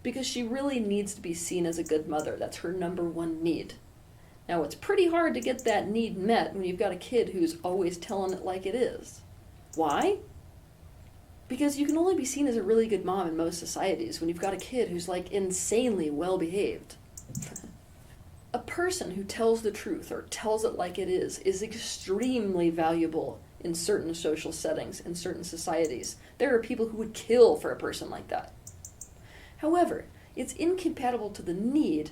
Because she really needs to be seen as a good mother. That's her number one need. Now, it's pretty hard to get that need met when you've got a kid who's always telling it like it is. Why? Because you can only be seen as a really good mom in most societies when you've got a kid who's like insanely well behaved. A person who tells the truth or tells it like it is extremely valuable in certain social settings, in certain societies. There are people who would kill for a person like that. However, it's incompatible to the need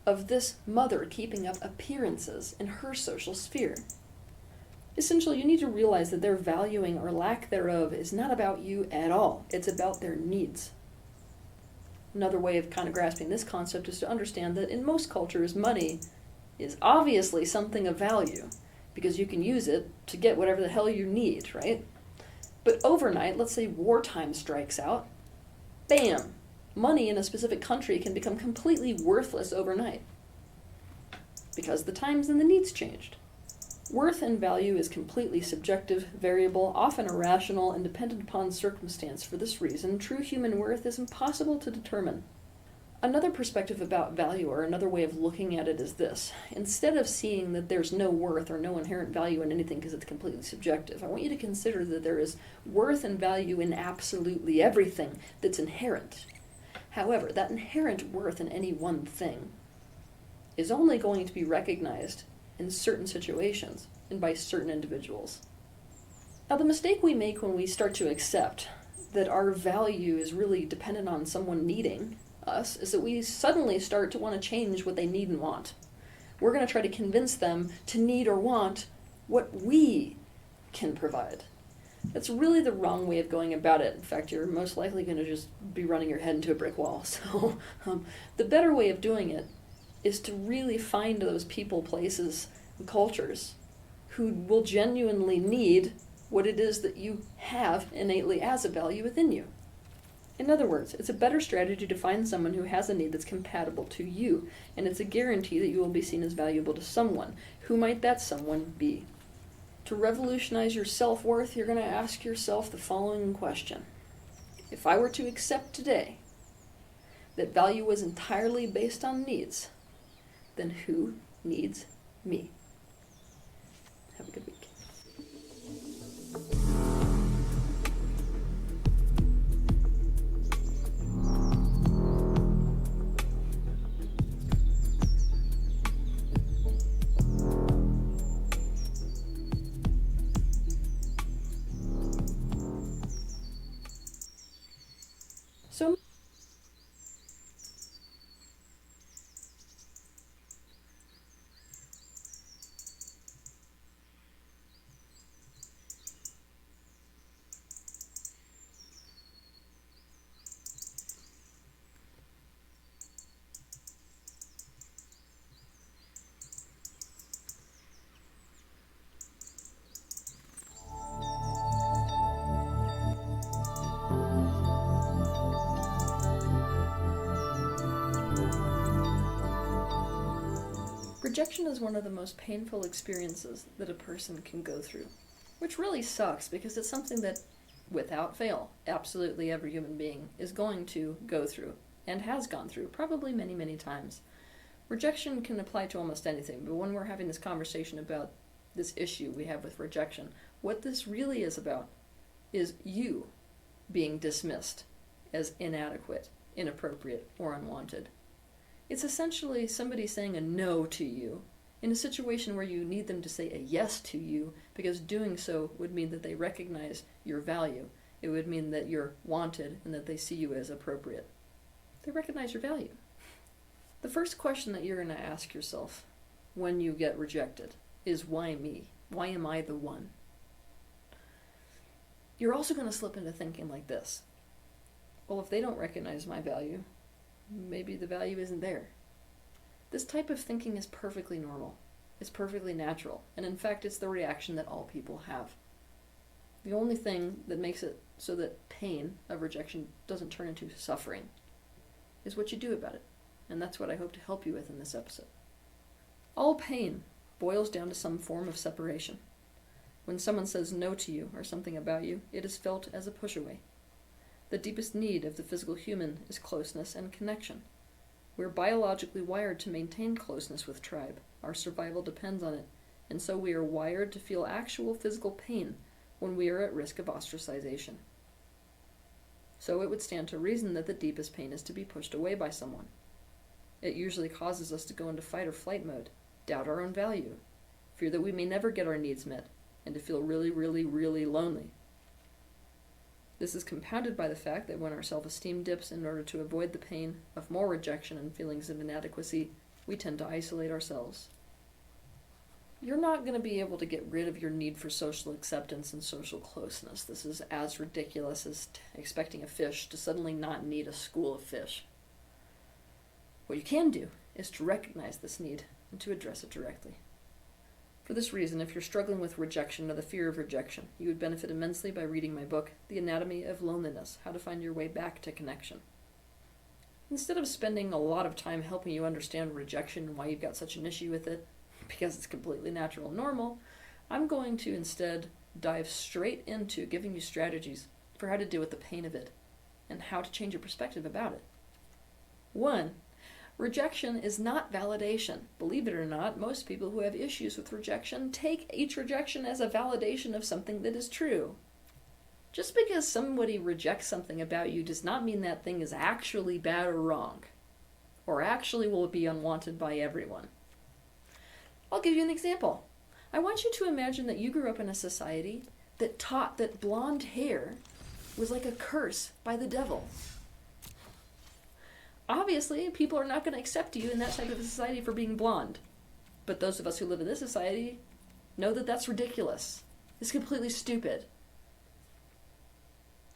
of this mother keeping up appearances in her social sphere. Essentially, you need to realize that their valuing or lack thereof is not about you at all. It's about their needs. Another way of kind of grasping this concept is to understand that in most cultures, money is obviously something of value because you can use it to get whatever the hell you need, right? But overnight, let's say wartime strikes out, bam! Money in a specific country can become completely worthless overnight because the times and the needs changed. Worth and value is completely subjective, variable, often irrational, and dependent upon circumstance. For this reason, true human worth is impossible to determine. Another perspective about value, or another way of looking at it, is this. Instead of seeing that there's no worth or no inherent value in anything because it's completely subjective, I want you to consider that there is worth and value in absolutely everything that's inherent. However, that inherent worth in any one thing is only going to be recognized in certain situations and by certain individuals. Now, the mistake we make when we start to accept that our value is really dependent on someone needing us is that we suddenly start to want to change what they need and want. We're going to try to convince them to need or want what we can provide. That's really the wrong way of going about it. In fact, you're most likely going to just be running your head into a brick wall. So the better way of doing it is to really find those people, places, and cultures who will genuinely need what it is that you have innately as a value within you. In other words, it's a better strategy to find someone who has a need that's compatible to you, and it's a guarantee that you will be seen as valuable to someone. Who might that someone be? To revolutionize your self-worth, you're going to ask yourself the following question. If I were to accept today that value was entirely based on needs, then who needs me? Have a good week. So rejection is one of the most painful experiences that a person can go through, which really sucks because it's something that, without fail, absolutely every human being is going to go through and has gone through probably many, many times. Rejection can apply to almost anything, but when we're having this conversation about this issue we have with rejection, what this really is about is you being dismissed as inadequate, inappropriate, or unwanted. It's essentially somebody saying a no to you in a situation where you need them to say a yes to you, because doing so would mean that they recognize your value. It would mean that you're wanted and that they see you as appropriate. They recognize your value. The first question that you're going to ask yourself when you get rejected is, why me? Why am I the one? You're also going to slip into thinking like this. Well, if they don't recognize my value, maybe the value isn't there. This type of thinking is perfectly normal. It's perfectly natural. And in fact, it's the reaction that all people have. The only thing that makes it so that pain of rejection doesn't turn into suffering is what you do about it. And that's what I hope to help you with in this episode. All pain boils down to some form of separation. When someone says no to you or something about you, it is felt as a push away. The deepest need of the physical human is closeness and connection. We're biologically wired to maintain closeness with tribe. Our survival depends on it, and so we are wired to feel actual physical pain when we are at risk of ostracization. So it would stand to reason that the deepest pain is to be pushed away by someone. It usually causes us to go into fight or flight mode, doubt our own value, fear that we may never get our needs met, and to feel really, really, really lonely. This is compounded by the fact that when our self-esteem dips in order to avoid the pain of more rejection and feelings of inadequacy, we tend to isolate ourselves. You're not going to be able to get rid of your need for social acceptance and social closeness. This is as ridiculous as expecting a fish to suddenly not need a school of fish. What you can do is to recognize this need and to address it directly. For this reason, if you're struggling with rejection or the fear of rejection, you would benefit immensely by reading my book, The Anatomy of Loneliness: How to Find Your Way Back to Connection. Instead of spending a lot of time helping you understand rejection and why you've got such an issue with it, because it's completely natural and normal, I'm going to instead dive straight into giving you strategies for how to deal with the pain of it and how to change your perspective about it. 1. Rejection is not validation. Believe it or not, most people who have issues with rejection take each rejection as a validation of something that is true. Just because somebody rejects something about you does not mean that thing is actually bad or wrong, or actually will be unwanted by everyone. I'll give you an example. I want you to imagine that you grew up in a society that taught that blonde hair was like a curse by the devil. Obviously, people are not going to accept you in that type of a society for being blonde. But those of us who live in this society know that that's ridiculous. It's completely stupid.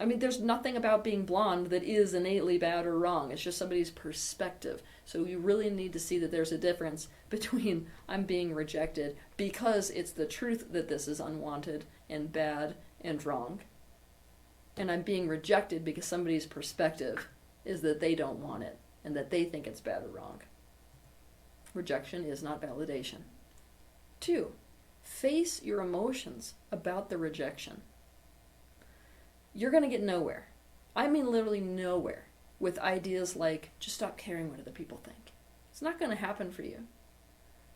I mean, there's nothing about being blonde that is innately bad or wrong. It's just somebody's perspective. So you really need to see that there's a difference between I'm being rejected because it's the truth that this is unwanted and bad and wrong, and I'm being rejected because somebody's perspective is that they don't want it and that they think it's bad or wrong. Rejection is not validation. 2, face your emotions about the rejection. You're going to get nowhere. I mean literally nowhere with ideas like, just stop caring what other people think. It's not going to happen for you.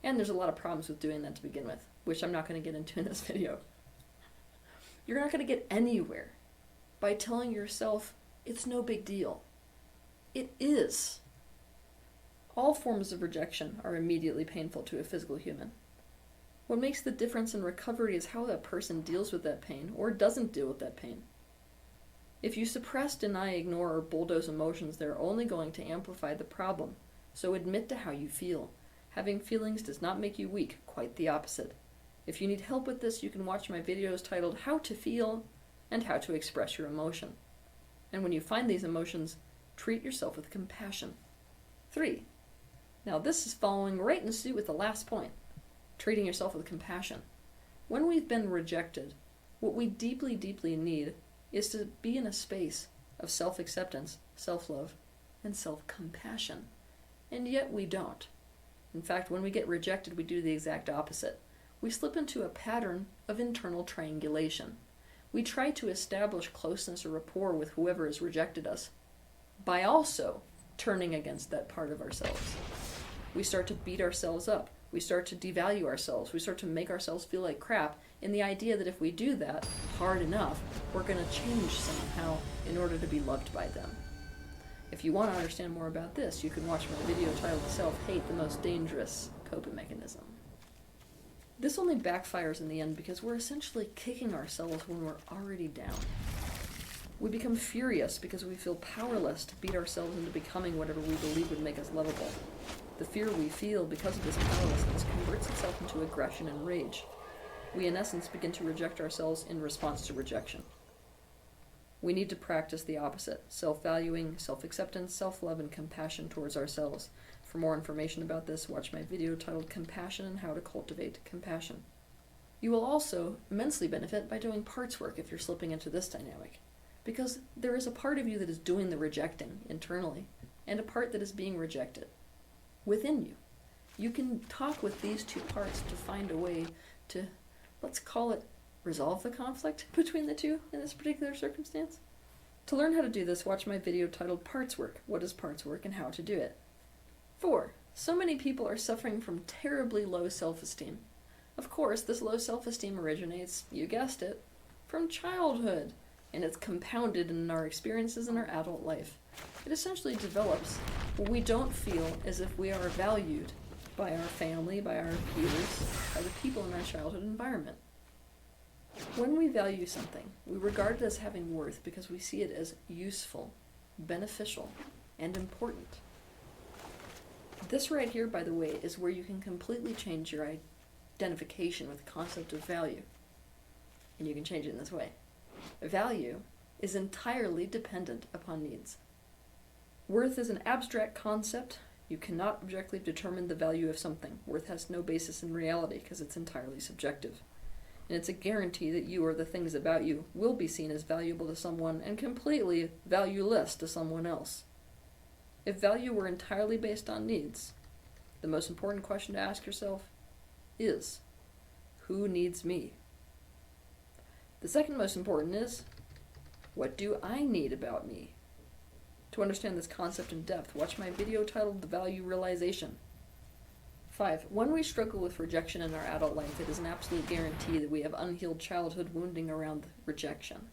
And there's a lot of problems with doing that to begin with, which I'm not going to get into in this video. You're not going to get anywhere by telling yourself it's no big deal. It is. All forms of rejection are immediately painful to a physical human. What makes the difference in recovery is how that person deals with that pain or doesn't deal with that pain. If you suppress, deny, ignore, or bulldoze emotions, they're only going to amplify the problem. So admit to how you feel. Having feelings does not make you weak, quite the opposite. If you need help with this, you can watch my videos titled How to Feel and How to Express Your Emotion. And when you find these emotions, treat yourself with compassion. 3. Now this is following right in suit with the last point, treating yourself with compassion. When we've been rejected, what we deeply, deeply need is to be in a space of self-acceptance, self-love, and self-compassion. And yet we don't. In fact, when we get rejected, we do the exact opposite. We slip into a pattern of internal triangulation. We try to establish closeness or rapport with whoever has rejected us by also turning against that part of ourselves. We start to beat ourselves up. We start to devalue ourselves. We start to make ourselves feel like crap in the idea that if we do that hard enough, we're going to change somehow in order to be loved by them. If you want to understand more about this, you can watch my video titled Self-Hate, the Most Dangerous Coping Mechanism. This only backfires in the end because we're essentially kicking ourselves when we're already down. We become furious because we feel powerless to beat ourselves into becoming whatever we believe would make us lovable. The fear we feel because of this powerlessness converts itself into aggression and rage. We, in essence, begin to reject ourselves in response to rejection. We need to practice the opposite: self-valuing, self-acceptance, self-love, and compassion towards ourselves. For more information about this, watch my video titled Compassion and How to Cultivate Compassion. You will also immensely benefit by doing parts work if you're slipping into this dynamic, because there is a part of you that is doing the rejecting internally, and a part that is being rejected within you. You can talk with these two parts to find a way to, let's call it, resolve the conflict between the two in this particular circumstance. To learn how to do this, watch my video titled Parts Work: What is Parts Work and How to Do It. 4. So many people are suffering from terribly low self-esteem. Of course, this low self-esteem originates, you guessed it, from childhood, and it's compounded in our experiences in our adult life. It essentially develops when we don't feel as if we are valued by our family, by our peers, by the people in our childhood environment. When we value something, we regard it as having worth because we see it as useful, beneficial, and important. This right here, by the way, is where you can completely change your identification with the concept of value. And you can change it in this way. Value is entirely dependent upon needs. Worth is an abstract concept. You cannot objectively determine the value of something. Worth has no basis in reality because it's entirely subjective. And it's a guarantee that you or the things about you will be seen as valuable to someone and completely valueless to someone else. If value were entirely based on needs, the most important question to ask yourself is, who needs me? The second most important is, what do I need about me? To understand this concept in depth, watch my video titled The Value Realization. 5. When we struggle with rejection in our adult life, it is an absolute guarantee that we have unhealed childhood wounding around rejection.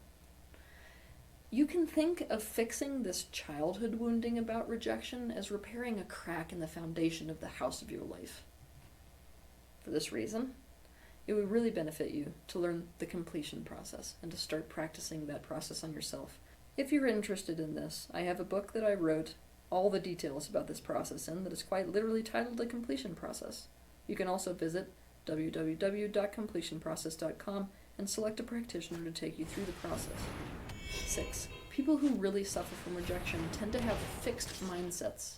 You can think of fixing this childhood wounding about rejection as repairing a crack in the foundation of the house of your life. For this reason, it would really benefit you to learn the completion process and to start practicing that process on yourself. If you're interested in this, I have a book that I wrote all the details about this process in that is quite literally titled The Completion Process. You can also visit www.completionprocess.com and select a practitioner to take you through the process. 6. People who really suffer from rejection tend to have fixed mindsets.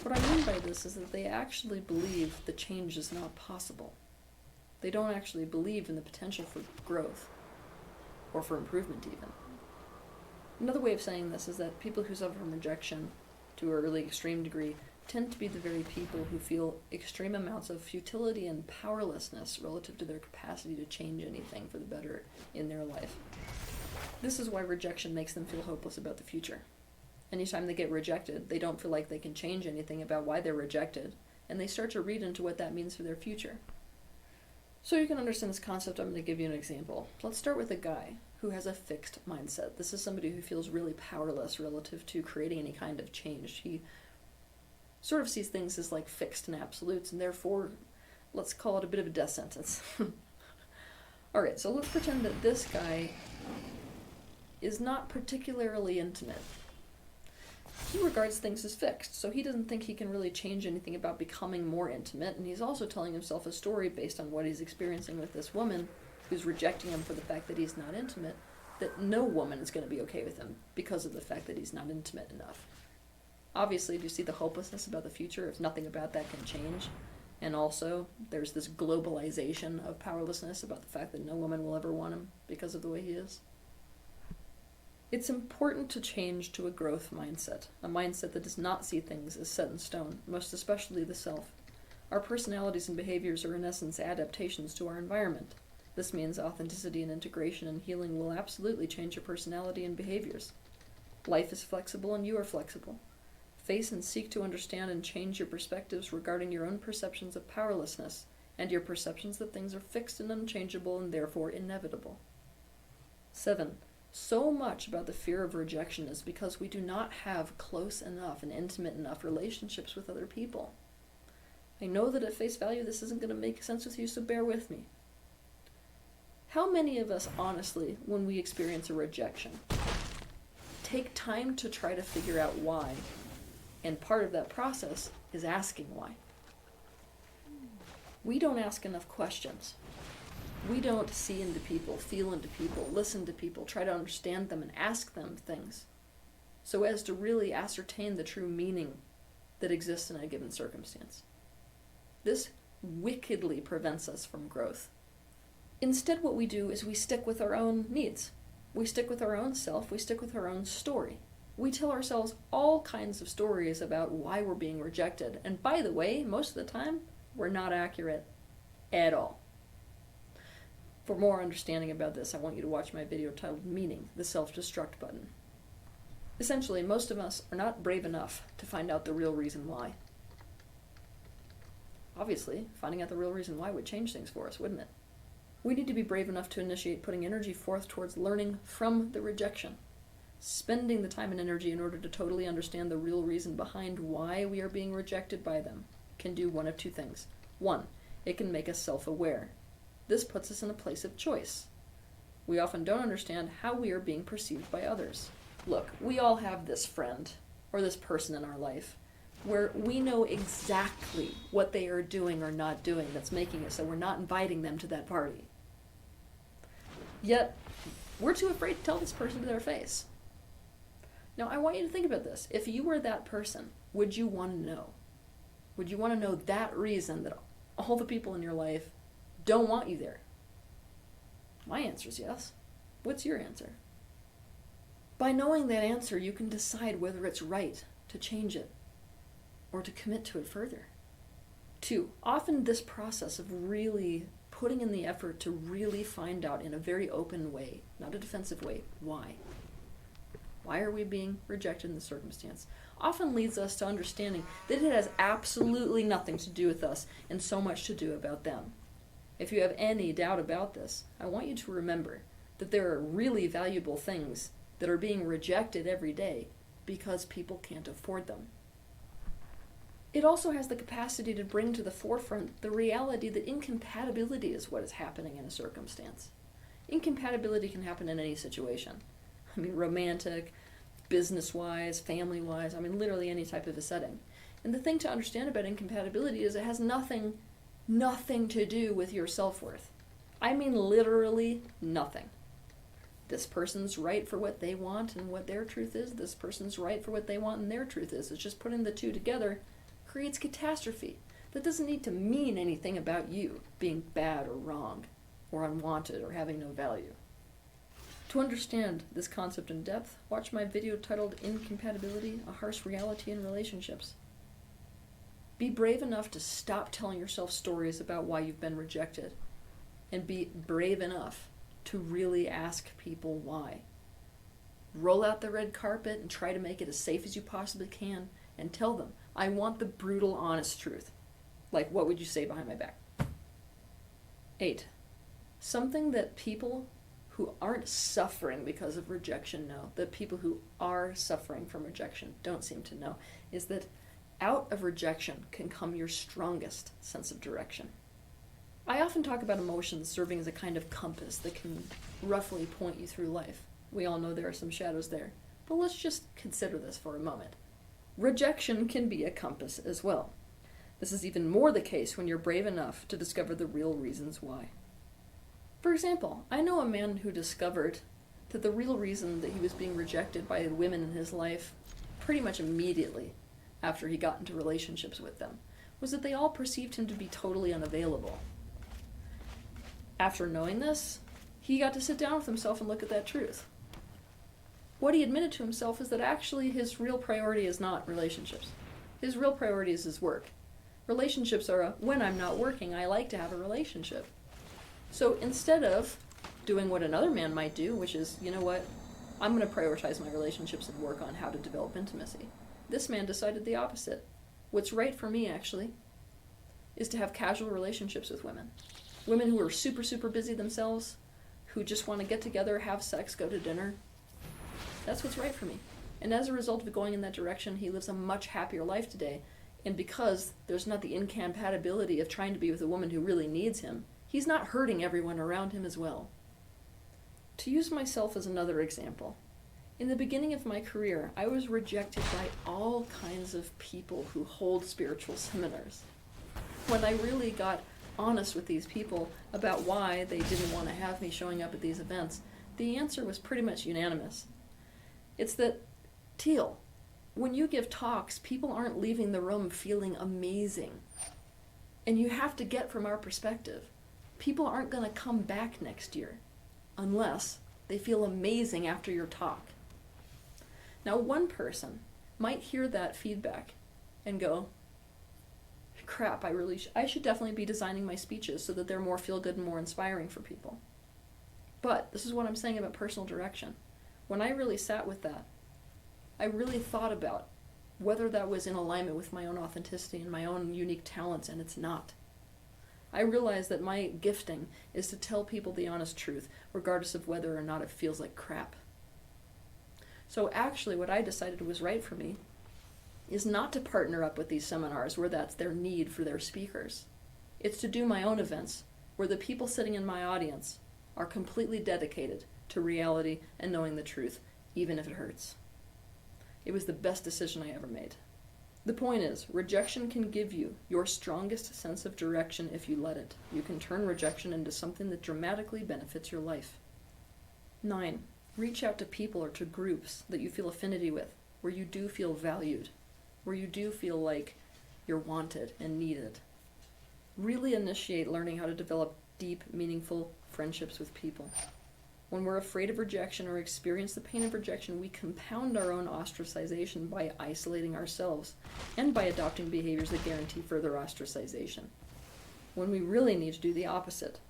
What I mean by this is that they actually believe the change is not possible. They don't actually believe in the potential for growth, or for improvement even. Another way of saying this is that people who suffer from rejection to a really extreme degree tend to be the very people who feel extreme amounts of futility and powerlessness relative to their capacity to change anything for the better in their life. This is why rejection makes them feel hopeless about the future. Anytime they get rejected, they don't feel like they can change anything about why they're rejected, and they start to read into what that means for their future. So you can understand this concept, I'm going to give you an example. Let's start with a guy who has a fixed mindset. This is somebody who feels really powerless relative to creating any kind of change. He sort of sees things as like fixed and absolutes, and therefore, let's call it a bit of a death sentence. Alright, so let's pretend that this guy is not particularly intimate. He regards things as fixed, so he doesn't think he can really change anything about becoming more intimate, and he's also telling himself a story based on what he's experiencing with this woman who's rejecting him for the fact that he's not intimate, that no woman is going to be okay with him because of the fact that he's not intimate enough. Obviously, do you see the hopelessness about the future if nothing about that can change? And also, there's this globalization of powerlessness about the fact that no woman will ever want him because of the way he is. It's important to change to a growth mindset, a mindset that does not see things as set in stone, most especially the self. Our personalities and behaviors are in essence adaptations to our environment. This means authenticity and integration and healing will absolutely change your personality and behaviors. Life is flexible and you are flexible. Face and seek to understand and change your perspectives regarding your own perceptions of powerlessness and your perceptions that things are fixed and unchangeable and therefore inevitable. 7. So much about the fear of rejection is because we do not have close enough and intimate enough relationships with other people. I know that at face value this isn't going to make sense with you, so bear with me. How many of us, honestly, when we experience a rejection, take time to try to figure out why? And part of that process is asking why. We don't ask enough questions. We don't see into people, feel into people, listen to people, try to understand them and ask them things so as to really ascertain the true meaning that exists in a given circumstance. This wickedly prevents us from growth. Instead, what we do is we stick with our own needs. We stick with our own self. We stick with our own story. We tell ourselves all kinds of stories about why we're being rejected. And by the way, most of the time, we're not accurate at all. For more understanding about this, I want you to watch my video titled Meaning, the Self-Destruct Button. Essentially, most of us are not brave enough to find out the real reason why. Obviously, finding out the real reason why would change things for us, wouldn't it? We need to be brave enough to initiate putting energy forth towards learning from the rejection, spending the time and energy in order to totally understand the real reason behind why we are being rejected by them can do one of two things. 1, it can make us self-aware. This puts us in a place of choice. We often don't understand how we are being perceived by others. Look, we all have this friend or this person in our life where we know exactly what they are doing or not doing that's making it so we're not inviting them to that party. Yet, we're too afraid to tell this person to their face. Now, I want you to think about this. If you were that person, would you want to know? Would you want to know that reason that all the people in your life don't want you there? My answer is yes. What's your answer? By knowing that answer, you can decide whether it's right to change it or to commit to it further. 2, often this process of really putting in the effort to really find out in a very open way, not a defensive way, why. Why are we being rejected in this circumstance? Often leads us to understanding that it has absolutely nothing to do with us and so much to do about them. If you have any doubt about this, I want you to remember that there are really valuable things that are being rejected every day because people can't afford them. It also has the capacity to bring to the forefront the reality that incompatibility is what is happening in a circumstance. Incompatibility can happen in any situation. I mean, romantic, business-wise, family-wise, I mean, literally any type of a setting. And the thing to understand about incompatibility is it has nothing to do with your self-worth. I mean, literally nothing. This person's right for what they want and what their truth is. This person's right for what they want and their truth is. It's just putting the two together creates catastrophe. That doesn't need to mean anything about you being bad or wrong or unwanted or having no value. To understand this concept in depth, watch my video titled Incompatibility, a Harsh Reality in Relationships. Be brave enough to stop telling yourself stories about why you've been rejected, and be brave enough to really ask people why. Roll out the red carpet and try to make it as safe as you possibly can, and tell them, I want the brutal, honest truth. Like, what would you say behind my back? 8. Something that people who aren't suffering because of rejection know, that people who are suffering from rejection don't seem to know, is that out of rejection can come your strongest sense of direction. I often talk about emotions serving as a kind of compass that can roughly point you through life. We all know there are some shadows there. But let's just consider this for a moment. Rejection can be a compass as well. This is even more the case when you're brave enough to discover the real reasons why. For example, I know a man who discovered that the real reason that he was being rejected by women in his life pretty much immediately after he got into relationships with them was that they all perceived him to be totally unavailable. After knowing this, he got to sit down with himself and look at that truth. What he admitted to himself is that actually his real priority is not relationships. His real priority is his work. Relationships are when I'm not working, I like to have a relationship. So instead of doing what another man might do, which is, you know what, I'm going to prioritize my relationships and work on how to develop intimacy, this man decided the opposite. What's right for me, actually, is to have casual relationships with women. Women who are super, super busy themselves, who just want to get together, have sex, go to dinner. That's what's right for me. And as a result of going in that direction, he lives a much happier life today. And because there's not the incompatibility of trying to be with a woman who really needs him, he's not hurting everyone around him as well. To use myself as another example, in the beginning of my career, I was rejected by all kinds of people who hold spiritual seminars. When I really got honest with these people about why they didn't want to have me showing up at these events, the answer was pretty much unanimous. It's that, Teal, when you give talks, people aren't leaving the room feeling amazing. And you have to get from our perspective, people aren't going to come back next year unless they feel amazing after your talk. Now, one person might hear that feedback and go, crap, I should definitely be designing my speeches so that they're more feel-good and more inspiring for people. But this is what I'm saying about personal direction. When I really sat with that, I really thought about whether that was in alignment with my own authenticity and my own unique talents, and it's not. I realized that my gifting is to tell people the honest truth, regardless of whether or not it feels like crap. So actually what I decided was right for me is not to partner up with these seminars where that's their need for their speakers. It's to do my own events where the people sitting in my audience are completely dedicated to reality and knowing the truth, even if it hurts. It was the best decision I ever made. The point is, rejection can give you your strongest sense of direction if you let it. You can turn rejection into something that dramatically benefits your life. 9. Reach out to people or to groups that you feel affinity with, where you do feel valued, where you do feel like you're wanted and needed. Really initiate learning how to develop deep, meaningful friendships with people. When we're afraid of rejection or experience the pain of rejection, we compound our own ostracization by isolating ourselves and by adopting behaviors that guarantee further ostracization, when we really need to do the opposite.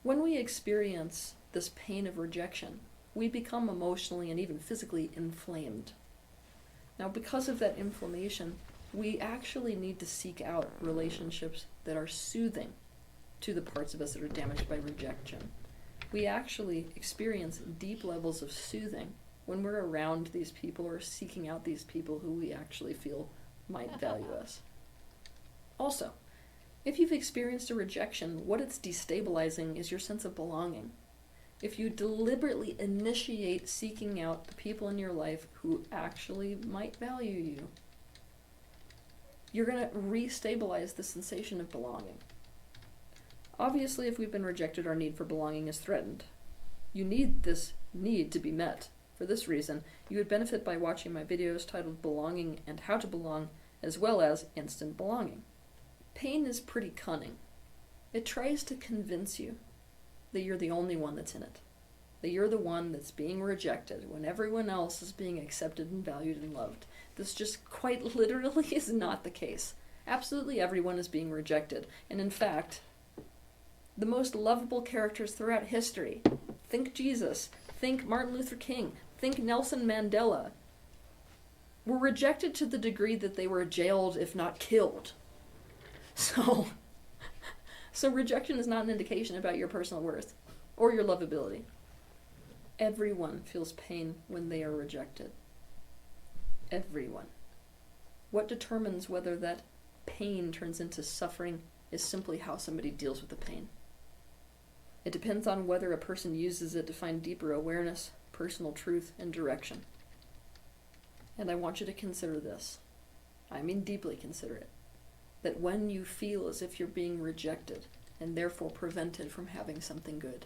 When we experience this pain of rejection, we become emotionally and even physically inflamed. Now, because of that inflammation, we actually need to seek out relationships that are soothing to the parts of us that are damaged by rejection. We actually experience deep levels of soothing when we're around these people or seeking out these people who we actually feel might value us. Also, if you've experienced a rejection, what it's destabilizing is your sense of belonging. If you deliberately initiate seeking out the people in your life who actually might value you, you're going to restabilize the sensation of belonging. Obviously, if we've been rejected, our need for belonging is threatened. You need this need to be met. For this reason, you would benefit by watching my videos titled Belonging and How to Belong, as well as Instant Belonging. Pain is pretty cunning. It tries to convince you that you're the only one that's in it, that you're the one that's being rejected when everyone else is being accepted and valued and loved. This just quite literally is not the case. Absolutely everyone is being rejected, and in fact, the most lovable characters throughout history, think Jesus, think Martin Luther King, think Nelson Mandela, were rejected to the degree that they were jailed, if not killed. So rejection is not an indication about your personal worth or your lovability. Everyone feels pain when they are rejected. Everyone. What determines whether that pain turns into suffering is simply how somebody deals with the pain. It depends on whether a person uses it to find deeper awareness, personal truth and direction. And I want you to consider this. I mean deeply consider it. That when you feel as if you're being rejected and therefore prevented from having something good,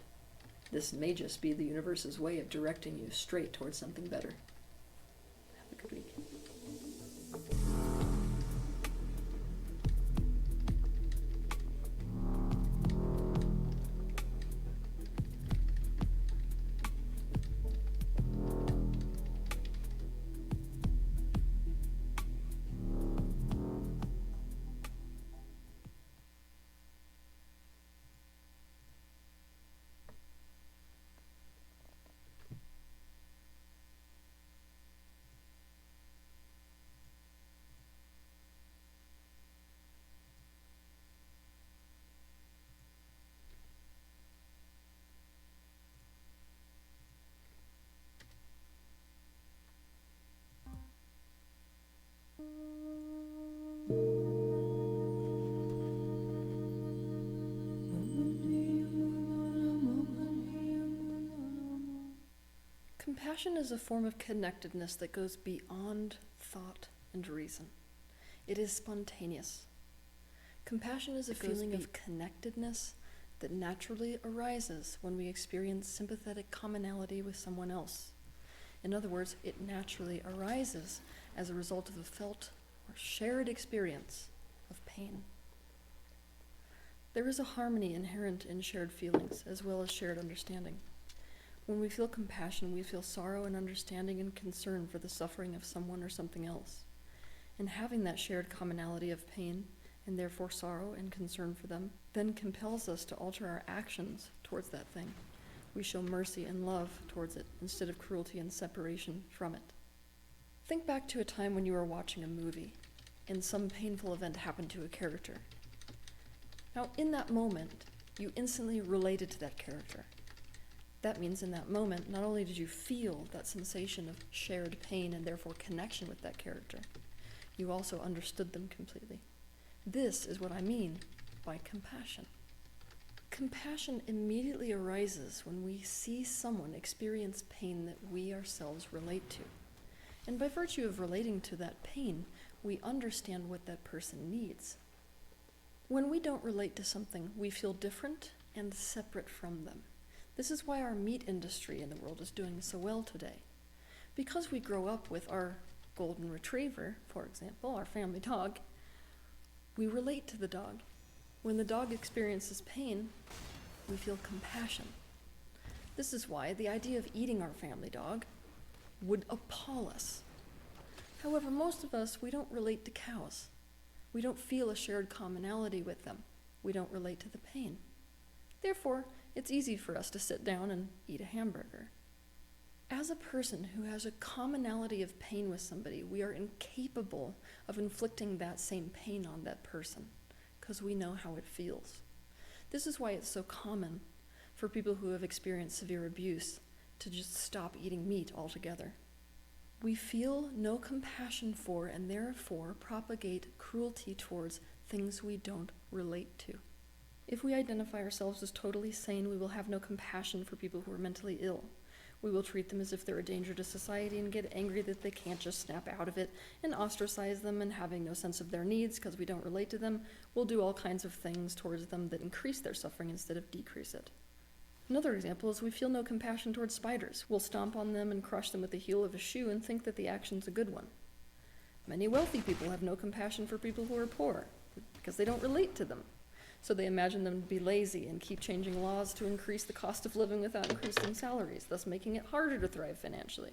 this may just be the universe's way of directing you straight towards something better. Have a good week. Compassion is a form of connectedness that goes beyond thought and reason. It is spontaneous. Compassion is a feeling of connectedness that naturally arises when we experience sympathetic commonality with someone else. In other words, it naturally arises as a result of a felt or shared experience of pain. There is a harmony inherent in shared feelings as well as shared understanding. When we feel compassion, we feel sorrow and understanding and concern for the suffering of someone or something else. And having that shared commonality of pain, and therefore sorrow and concern for them, then compels us to alter our actions towards that thing. We show mercy and love towards it instead of cruelty and separation from it. Think back to a time when you were watching a movie and some painful event happened to a character. Now, in that moment, you instantly related to that character. That means in that moment, not only did you feel that sensation of shared pain and therefore connection with that character, you also understood them completely. This is what I mean by compassion. Compassion immediately arises when we see someone experience pain that we ourselves relate to. And by virtue of relating to that pain, we understand what that person needs. When we don't relate to something, we feel different and separate from them. This is why our meat industry in the world is doing so well today. Because we grow up with our golden retriever, for example, our family dog, we relate to the dog. When the dog experiences pain, we feel compassion. This is why the idea of eating our family dog would appall us. However, most of us, we don't relate to cows. We don't feel a shared commonality with them. We don't relate to the pain. Therefore, it's easy for us to sit down and eat a hamburger. As a person who has a commonality of pain with somebody, we are incapable of inflicting that same pain on that person because we know how it feels. This is why it's so common for people who have experienced severe abuse to just stop eating meat altogether. We feel no compassion for and therefore propagate cruelty towards things we don't relate to. If we identify ourselves as totally sane, we will have no compassion for people who are mentally ill. We will treat them as if they're a danger to society and get angry that they can't just snap out of it and ostracize them, and having no sense of their needs because we don't relate to them, we'll do all kinds of things towards them that increase their suffering instead of decrease it. Another example is we feel no compassion towards spiders. We'll stomp on them and crush them with the heel of a shoe and think that the action's a good one. Many wealthy people have no compassion for people who are poor because they don't relate to them. So they imagine them to be lazy and keep changing laws to increase the cost of living without increasing salaries, thus making it harder to thrive financially.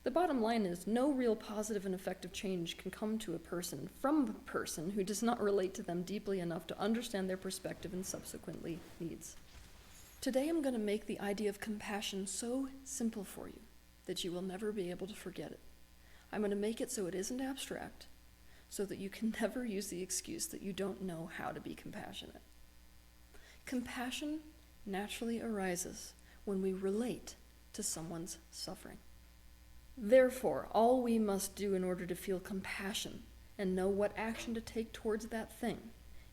The bottom line is no real positive and effective change can come to a person from a person who does not relate to them deeply enough to understand their perspective and subsequently needs. Today I'm going to make the idea of compassion so simple for you that you will never be able to forget it. I'm going to make it so it isn't abstract, so that you can never use the excuse that you don't know how to be compassionate. Compassion naturally arises when we relate to someone's suffering. Therefore, all we must do in order to feel compassion and know what action to take towards that thing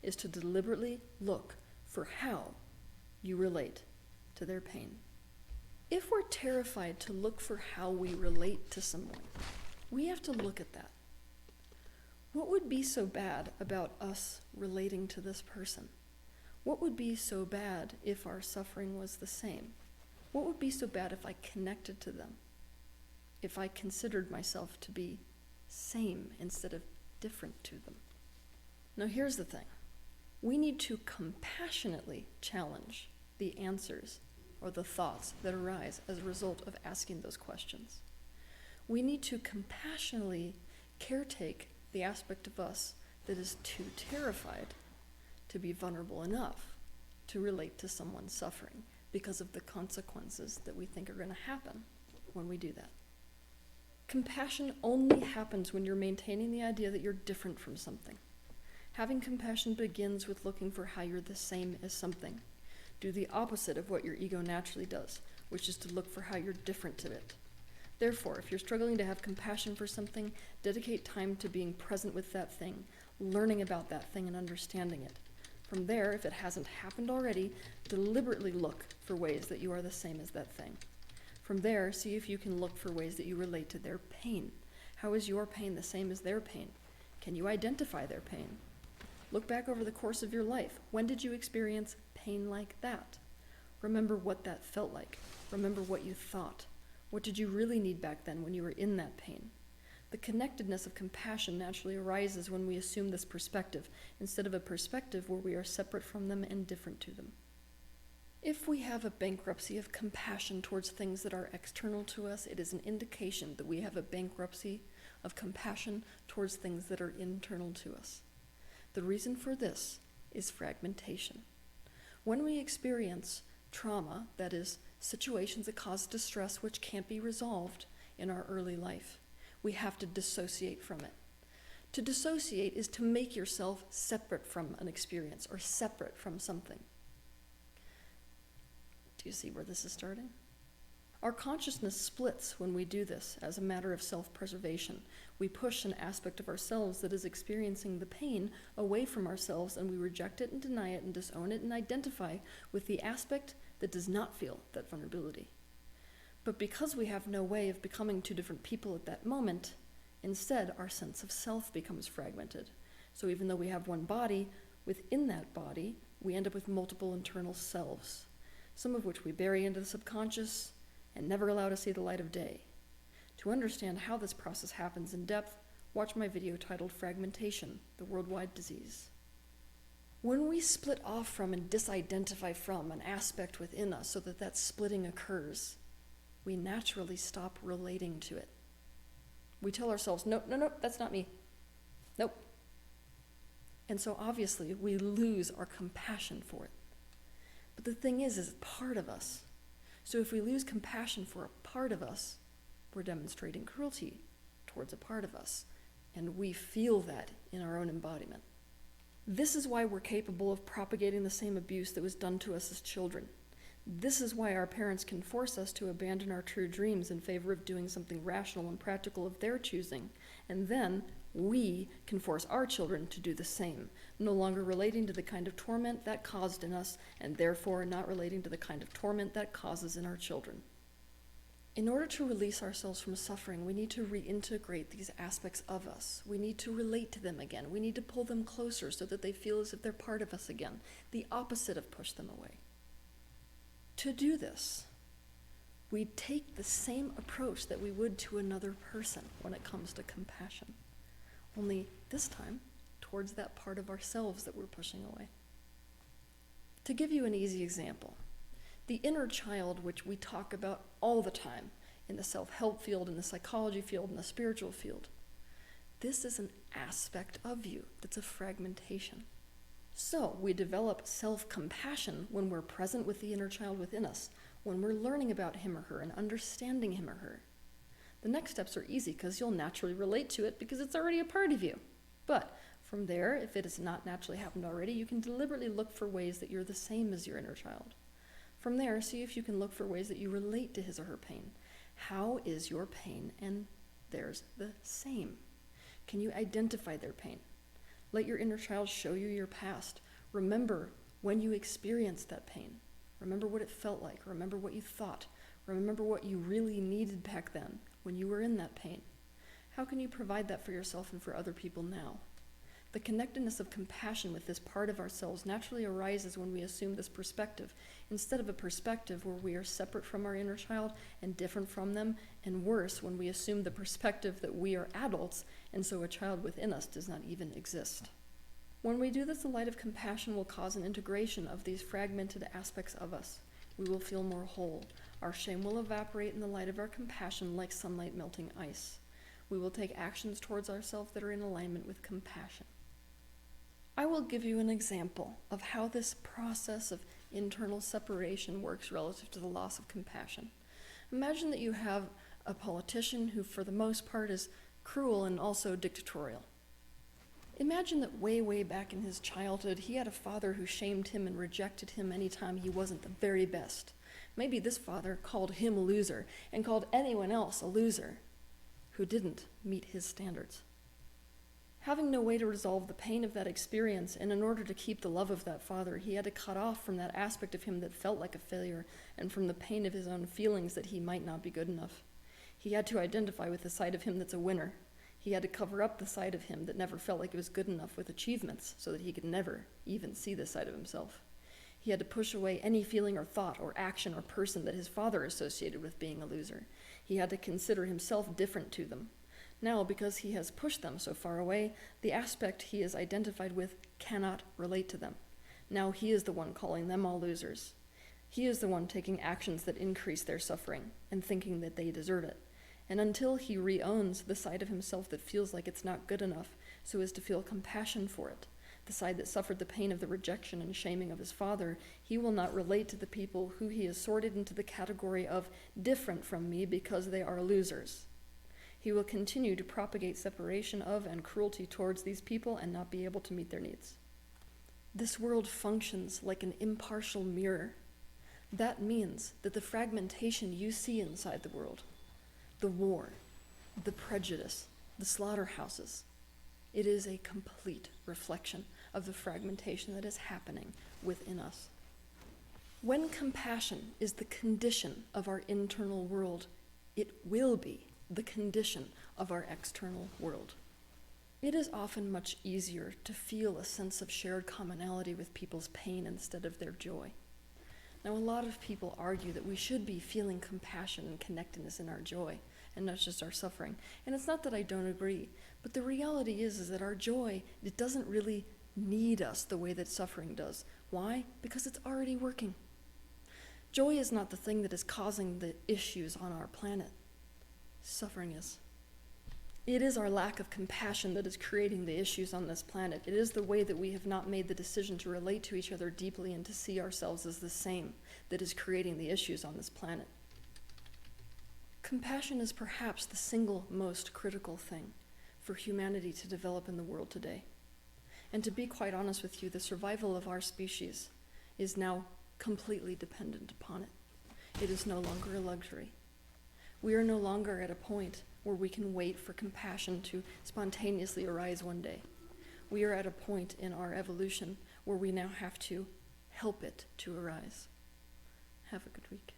is to deliberately look for how you relate to their pain. If we're terrified to look for how we relate to someone, we have to look at that. What would be so bad about us relating to this person? What would be so bad if our suffering was the same? What would be so bad if I connected to them? If I considered myself to be same instead of different to them? Now here's the thing. We need to compassionately challenge the answers or the thoughts that arise as a result of asking those questions. We need to compassionately caretake the aspect of us that is too terrified to be vulnerable enough to relate to someone's suffering because of the consequences that we think are going to happen when we do that. Compassion only happens when you're maintaining the idea that you're different from something. Having compassion begins with looking for how you're the same as something. Do the opposite of what your ego naturally does, which is to look for how you're different to it. Therefore, if you're struggling to have compassion for something, dedicate time to being present with that thing, learning about that thing and understanding it. From there, if it hasn't happened already, deliberately look for ways that you are the same as that thing. From there, see if you can look for ways that you relate to their pain. How is your pain the same as their pain? Can you identify their pain? Look back over the course of your life. When did you experience pain like that? Remember what that felt like. Remember what you thought. What did you really need back then when you were in that pain? The connectedness of compassion naturally arises when we assume this perspective, instead of a perspective where we are separate from them and different to them. If we have a bankruptcy of compassion towards things that are external to us, it is an indication that we have a bankruptcy of compassion towards things that are internal to us. The reason for this is fragmentation. When we experience trauma, that is, situations that cause distress which can't be resolved in our early life, we have to dissociate from it. To dissociate is to make yourself separate from an experience or separate from something. Do you see where this is starting? Our consciousness splits when we do this as a matter of self-preservation. We push an aspect of ourselves that is experiencing the pain away from ourselves, and we reject it and deny it and disown it and identify with the aspect that does not feel that vulnerability. But because we have no way of becoming two different people at that moment, instead our sense of self becomes fragmented. So even though we have one body, within that body, we end up with multiple internal selves, some of which we bury into the subconscious and never allow to see the light of day. To understand how this process happens in depth, watch my video titled Fragmentation, the Worldwide Disease. When we split off from and disidentify from an aspect within us so that that splitting occurs, we naturally stop relating to it. We tell ourselves, nope, that's not me. Nope. And so obviously we lose our compassion for it. But the thing is it's part of us. So if we lose compassion for a part of us, we're demonstrating cruelty towards a part of us. And we feel that in our own embodiment. This is why we're capable of propagating the same abuse that was done to us as children. This is why our parents can force us to abandon our true dreams in favor of doing something rational and practical of their choosing. And then we can force our children to do the same, no longer relating to the kind of torment that caused in us, and therefore not relating to the kind of torment that causes in our children. In order to release ourselves from suffering, we need to reintegrate these aspects of us. We need to relate to them again. We need to pull them closer so that they feel as if they're part of us again, the opposite of push them away. To do this, we take the same approach that we would to another person when it comes to compassion, only this time towards that part of ourselves that we're pushing away. To give you an easy example, the inner child, which we talk about all the time in the self-help field, in the psychology field, in the spiritual field, this is an aspect of you that's a fragmentation. So we develop self-compassion when we're present with the inner child within us, when we're learning about him or her and understanding him or her. The next steps are easy because you'll naturally relate to it because it's already a part of you. But from there, if it has not naturally happened already, you can deliberately look for ways that you're the same as your inner child. From there, see if you can look for ways that you relate to his or her pain. How is your pain and theirs the same? Can you identify their pain? Let your inner child show you your past. Remember when you experienced that pain. Remember what it felt like. Remember what you thought. Remember what you really needed back then, when you were in that pain. How can you provide that for yourself and for other people now? The connectedness of compassion with this part of ourselves naturally arises when we assume this perspective, instead of a perspective where we are separate from our inner child and different from them, and worse, when we assume the perspective that we are adults, and so a child within us does not even exist. When we do this, the light of compassion will cause an integration of these fragmented aspects of us. We will feel more whole. Our shame will evaporate in the light of our compassion like sunlight melting ice. We will take actions towards ourselves that are in alignment with compassion. I will give you an example of how this process of internal separation works relative to the loss of compassion. Imagine that you have a politician who, for the most part, is cruel and also dictatorial. Imagine that way back in his childhood, he had a father who shamed him and rejected him anytime he wasn't the very best. Maybe this father called him a loser and called anyone else a loser who didn't meet his standards. Having no way to resolve the pain of that experience, and in order to keep the love of that father, he had to cut off from that aspect of him that felt like a failure and from the pain of his own feelings that he might not be good enough. He had to identify with the side of him that's a winner. He had to cover up the side of him that never felt like it was good enough with achievements so that he could never even see this side of himself. He had to push away any feeling or thought or action or person that his father associated with being a loser. He had to consider himself different to them. Now, because he has pushed them so far away, the aspect he is identified with cannot relate to them. Now he is the one calling them all losers. He is the one taking actions that increase their suffering and thinking that they deserve it. And until he re-owns the side of himself that feels like it's not good enough, so as to feel compassion for it, the side that suffered the pain of the rejection and shaming of his father, he will not relate to the people who he has sorted into the category of different from me because they are losers. He will continue to propagate separation of and cruelty towards these people and not be able to meet their needs. This world functions like an impartial mirror. That means that the fragmentation you see inside the world, the war, the prejudice, the slaughterhouses, it is a complete reflection of the fragmentation that is happening within us. When compassion is the condition of our internal world, it will be the condition of our external world. It is often much easier to feel a sense of shared commonality with people's pain instead of their joy. Now, a lot of people argue that we should be feeling compassion and connectedness in our joy, and not just our suffering. And it's not that I don't agree, but the reality is that our joy, it doesn't really need us the way that suffering does. Why? Because it's already working. Joy is not the thing that is causing the issues on our planet. Suffering is. It is our lack of compassion that is creating the issues on this planet. It is the way that we have not made the decision to relate to each other deeply and to see ourselves as the same that is creating the issues on this planet. Compassion is perhaps the single most critical thing for humanity to develop in the world today. And to be quite honest with you, the survival of our species is now completely dependent upon it. It is no longer a luxury. We are no longer at a point where we can wait for compassion to spontaneously arise one day. We are at a point in our evolution where we now have to help it to arise. Have a good week.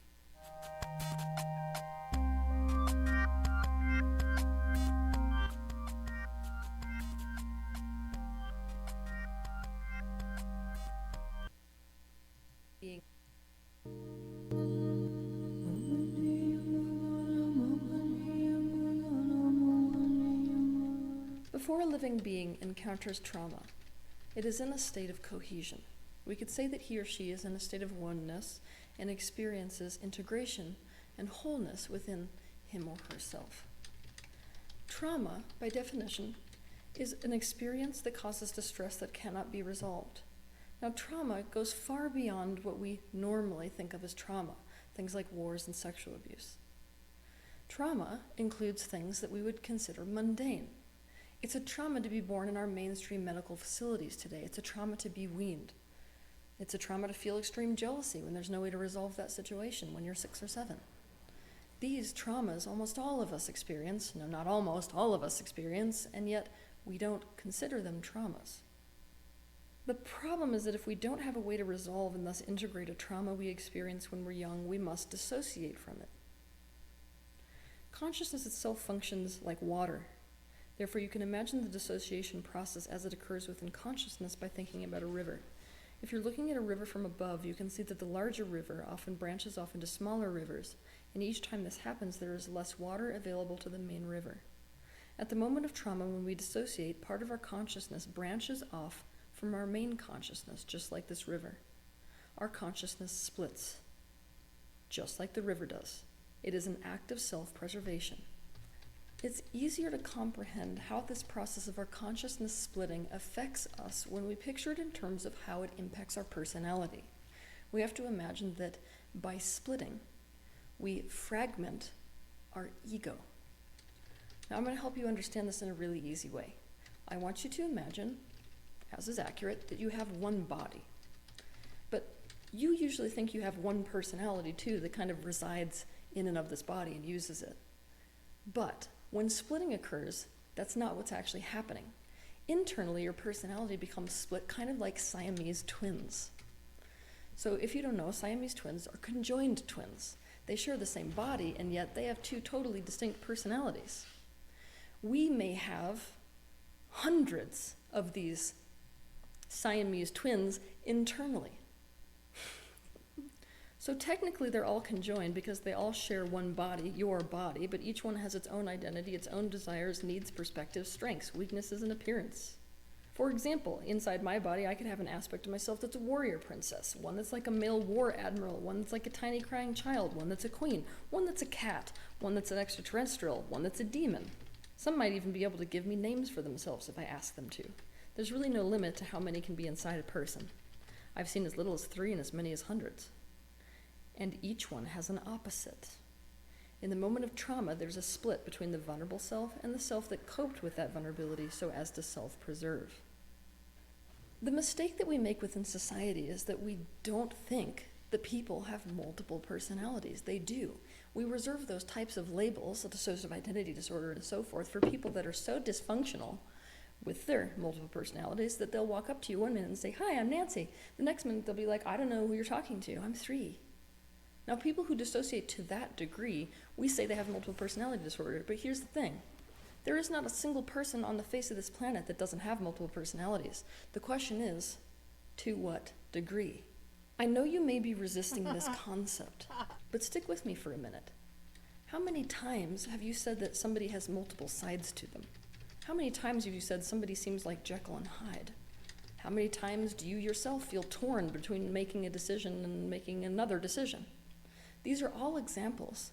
Before a living being encounters trauma, it is in a state of cohesion. We could say that he or she is in a state of oneness and experiences integration and wholeness within him or herself. Trauma, by definition, is an experience that causes distress that cannot be resolved. Now, trauma goes far beyond what we normally think of as trauma, things like wars and sexual abuse. Trauma includes things that we would consider mundane. It's a trauma to be born in our mainstream medical facilities today. It's a trauma to be weaned. It's a trauma to feel extreme jealousy when there's no way to resolve that situation when you're 6 or 7. These traumas almost all of us experience, no, not almost, all of us experience, and yet we don't consider them traumas. The problem is that if we don't have a way to resolve and thus integrate a trauma we experience when we're young, we must dissociate from it. Consciousness itself functions like water. Therefore, you can imagine the dissociation process as it occurs within consciousness by thinking about a river. If you're looking at a river from above, you can see that the larger river often branches off into smaller rivers, and each time this happens, there is less water available to the main river. At the moment of trauma, when we dissociate, part of our consciousness branches off from our main consciousness, just like this river. Our consciousness splits, just like the river does. It is an act of self-preservation. It's easier to comprehend how this process of our consciousness splitting affects us when we picture it in terms of how it impacts our personality. We have to imagine that by splitting, we fragment our ego. Now I'm going to help you understand this in a really easy way. I want you to imagine, as is accurate, that you have one body. But you usually think you have one personality too that kind of resides in and of this body and uses it. But when splitting occurs, that's not what's actually happening. Internally, your personality becomes split kind of like Siamese twins. So if you don't know, Siamese twins are conjoined twins. They share the same body, and yet they have two totally distinct personalities. We may have hundreds of these Siamese twins internally. So technically they're all conjoined because they all share one body, your body, but each one has its own identity, its own desires, needs, perspectives, strengths, weaknesses, and appearance. For example, inside my body, I could have an aspect of myself that's a warrior princess, one that's like a male war admiral, one that's like a tiny crying child, one that's a queen, one that's a cat, one that's an extraterrestrial, one that's a demon. Some might even be able to give me names for themselves if I ask them to. There's really no limit to how many can be inside a person. I've seen as little as 3 and as many as hundreds. And each one has an opposite. In the moment of trauma, there's a split between the vulnerable self and the self that coped with that vulnerability so as to self-preserve. The mistake that we make within society is that we don't think that people have multiple personalities. They do. We reserve those types of labels, dissociative identity disorder and so forth, for people that are so dysfunctional with their multiple personalities that they'll walk up to you one minute and say, "Hi, I'm Nancy." The next minute they'll be like, "I don't know who you're talking to. I'm 3. Now, people who dissociate to that degree, we say they have multiple personality disorder, but here's the thing. There is not a single person on the face of this planet that doesn't have multiple personalities. The question is, to what degree? I know you may be resisting this concept, but stick with me for a minute. How many times have you said that somebody has multiple sides to them? How many times have you said somebody seems like Jekyll and Hyde? How many times do you yourself feel torn between making a decision and making another decision? These are all examples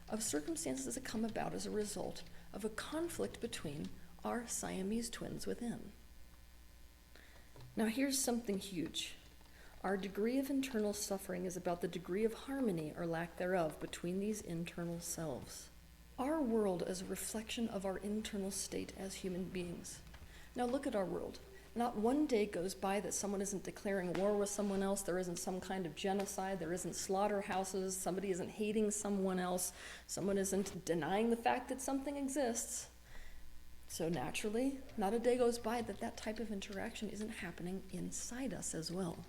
of circumstances that come about as a result of a conflict between our Siamese twins within. Now here's something huge. Our degree of internal suffering is about the degree of harmony or lack thereof between these internal selves. Our world is a reflection of our internal state as human beings. Now look at our world. Not one day goes by that someone isn't declaring war with someone else, there isn't some kind of genocide, there isn't slaughterhouses, somebody isn't hating someone else, someone isn't denying the fact that something exists. So naturally, not a day goes by that that type of interaction isn't happening inside us as well.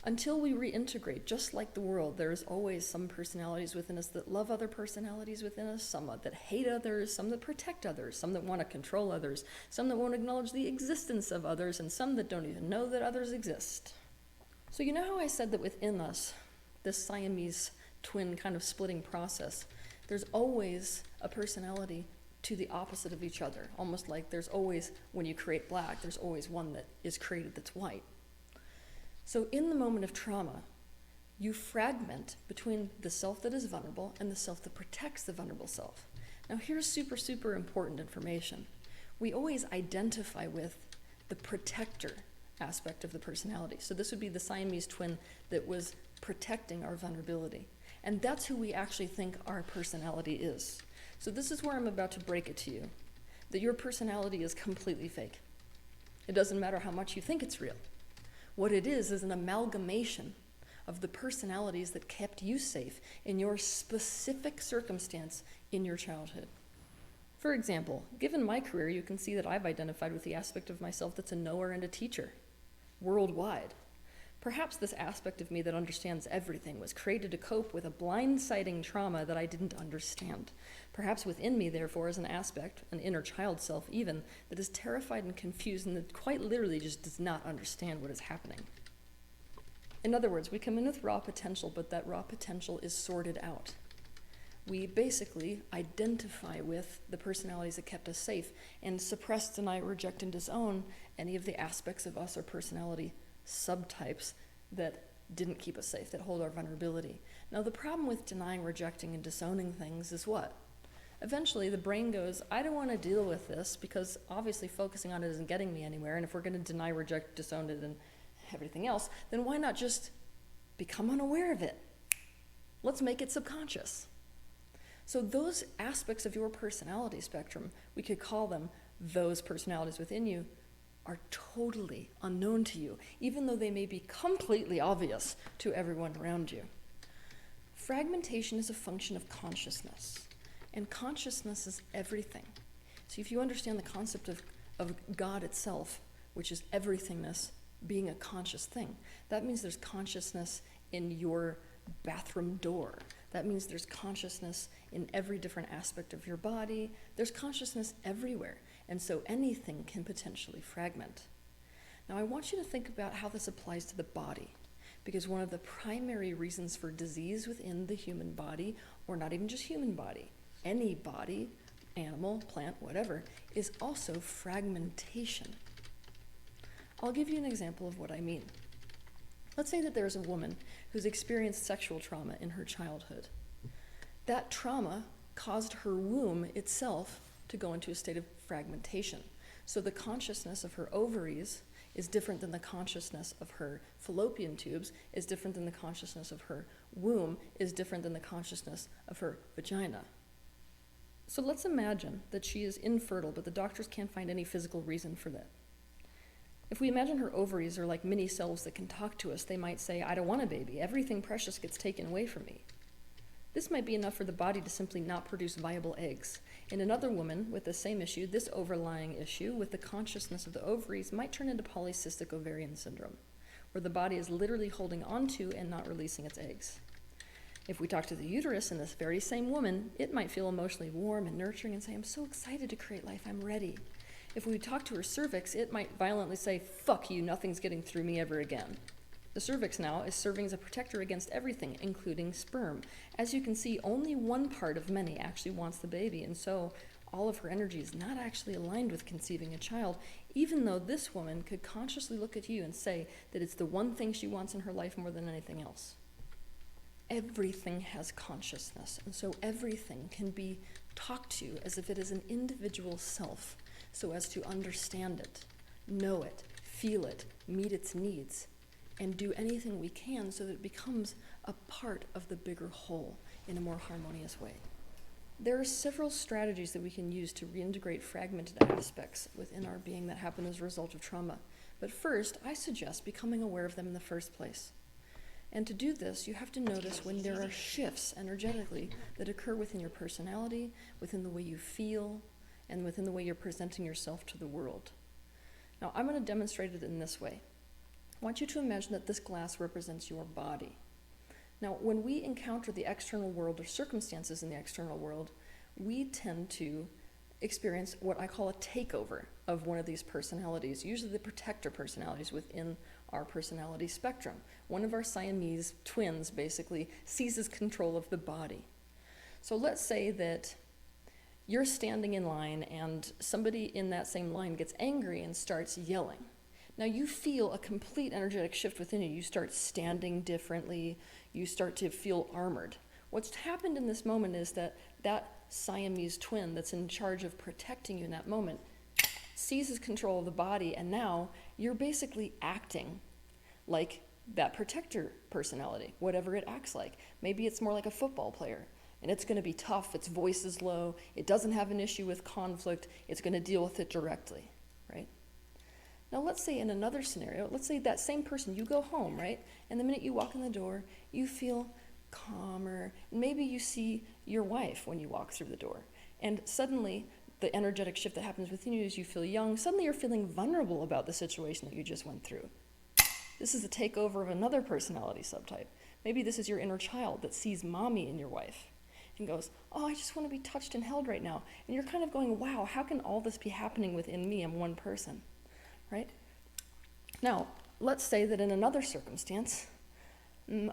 Until we reintegrate, just like the world, there is always some personalities within us that love other personalities within us, some that hate others, some that protect others, some that want to control others, some that won't acknowledge the existence of others, and some that don't even know that others exist. So you know how I said that within us, this Siamese twin kind of splitting process, there's always a personality to the opposite of each other, almost like there's always, when you create black, there's always one that is created that's white. So in the moment of trauma, you fragment between the self that is vulnerable and the self that protects the vulnerable self. Now here's super, super important information. We always identify with the protector aspect of the personality. So this would be the Siamese twin that was protecting our vulnerability. And that's who we actually think our personality is. So this is where I'm about to break it to you, that your personality is completely fake. It doesn't matter how much you think it's real. What it is an amalgamation of the personalities that kept you safe in your specific circumstance in your childhood. For example, given my career, you can see that I've identified with the aspect of myself that's a knower and a teacher, worldwide. Perhaps this aspect of me that understands everything was created to cope with a blindsiding trauma that I didn't understand. Perhaps within me, therefore, is an aspect, an inner child self even, that is terrified and confused and that quite literally just does not understand what is happening. In other words, we come in with raw potential, but that raw potential is sorted out. We basically identify with the personalities that kept us safe and suppress, deny, reject, and disown any of the aspects of us or personality subtypes that didn't keep us safe, that hold our vulnerability. Now, the problem with denying, rejecting, and disowning things is what? Eventually, the brain goes, I don't want to deal with this because obviously focusing on it isn't getting me anywhere, and if we're going to deny, reject, disown it, and everything else, then why not just become unaware of it? Let's make it subconscious. So those aspects of your personality spectrum, we could call them those personalities within you, are totally unknown to you, even though they may be completely obvious to everyone around you. Fragmentation is a function of consciousness, and consciousness is everything. So if you understand the concept of God itself, which is everythingness being a conscious thing, that means there's consciousness in your bathroom door. That means there's consciousness in every different aspect of your body. There's consciousness everywhere. And so anything can potentially fragment. Now I want you to think about how this applies to the body, because one of the primary reasons for disease within the human body, or not even just human body, any body, animal, plant, whatever, is also fragmentation. I'll give you an example of what I mean. Let's say that there's a woman who's experienced sexual trauma in her childhood. That trauma caused her womb itself to go into a state of fragmentation. So the consciousness of her ovaries is different than the consciousness of her fallopian tubes, is different than the consciousness of her womb, is different than the consciousness of her vagina. So let's imagine that she is infertile, but the doctors can't find any physical reason for that. If we imagine her ovaries are like mini cells that can talk to us, they might say, I don't want a baby. Everything precious gets taken away from me. This might be enough for the body to simply not produce viable eggs. In another woman with the same issue, this overlying issue with the consciousness of the ovaries might turn into polycystic ovarian syndrome, where the body is literally holding onto and not releasing its eggs. If we talk to the uterus in this very same woman, it might feel emotionally warm and nurturing and say, I'm so excited to create life, I'm ready. If we talk to her cervix, it might violently say, fuck you, nothing's getting through me ever again. The cervix now is serving as a protector against everything, including sperm. As you can see, only one part of many actually wants the baby, and so all of her energy is not actually aligned with conceiving a child, even though this woman could consciously look at you and say that it's the one thing she wants in her life more than anything else. Everything has consciousness, and so everything can be talked to as if it is an individual self, so as to understand it, know it, feel it, meet its needs, and do anything we can so that it becomes a part of the bigger whole in a more harmonious way. There are several strategies that we can use to reintegrate fragmented aspects within our being that happen as a result of trauma. But first, I suggest becoming aware of them in the first place. And to do this, you have to notice when there are shifts energetically that occur within your personality, within the way you feel, and within the way you're presenting yourself to the world. Now, I'm going to demonstrate it in this way. I want you to imagine that this glass represents your body. Now, when we encounter the external world or circumstances in the external world, we tend to experience what I call a takeover of one of these personalities, usually the protector personalities within our personality spectrum. One of our Siamese twins basically seizes control of the body. So let's say that you're standing in line and somebody in that same line gets angry and starts yelling. Now you feel a complete energetic shift within you. You start standing differently. You start to feel armored. What's happened in this moment is that Siamese twin that's in charge of protecting you in that moment seizes control of the body, and now you're basically acting like that protector personality, whatever it acts like. Maybe it's more like a football player, and it's going to be tough, its voice is low, it doesn't have an issue with conflict, it's going to deal with it directly, right? Now let's say in another scenario, let's say that same person, you go home, right? And the minute you walk in the door, you feel calmer. Maybe you see your wife when you walk through the door. And suddenly, the energetic shift that happens within you is you feel young. Suddenly you're feeling vulnerable about the situation that you just went through. This is the takeover of another personality subtype. Maybe this is your inner child that sees mommy in your wife and goes, oh, I just want to be touched and held right now. And you're kind of going, wow, how can all this be happening within me? I'm one person, right? Now, let's say that in another circumstance,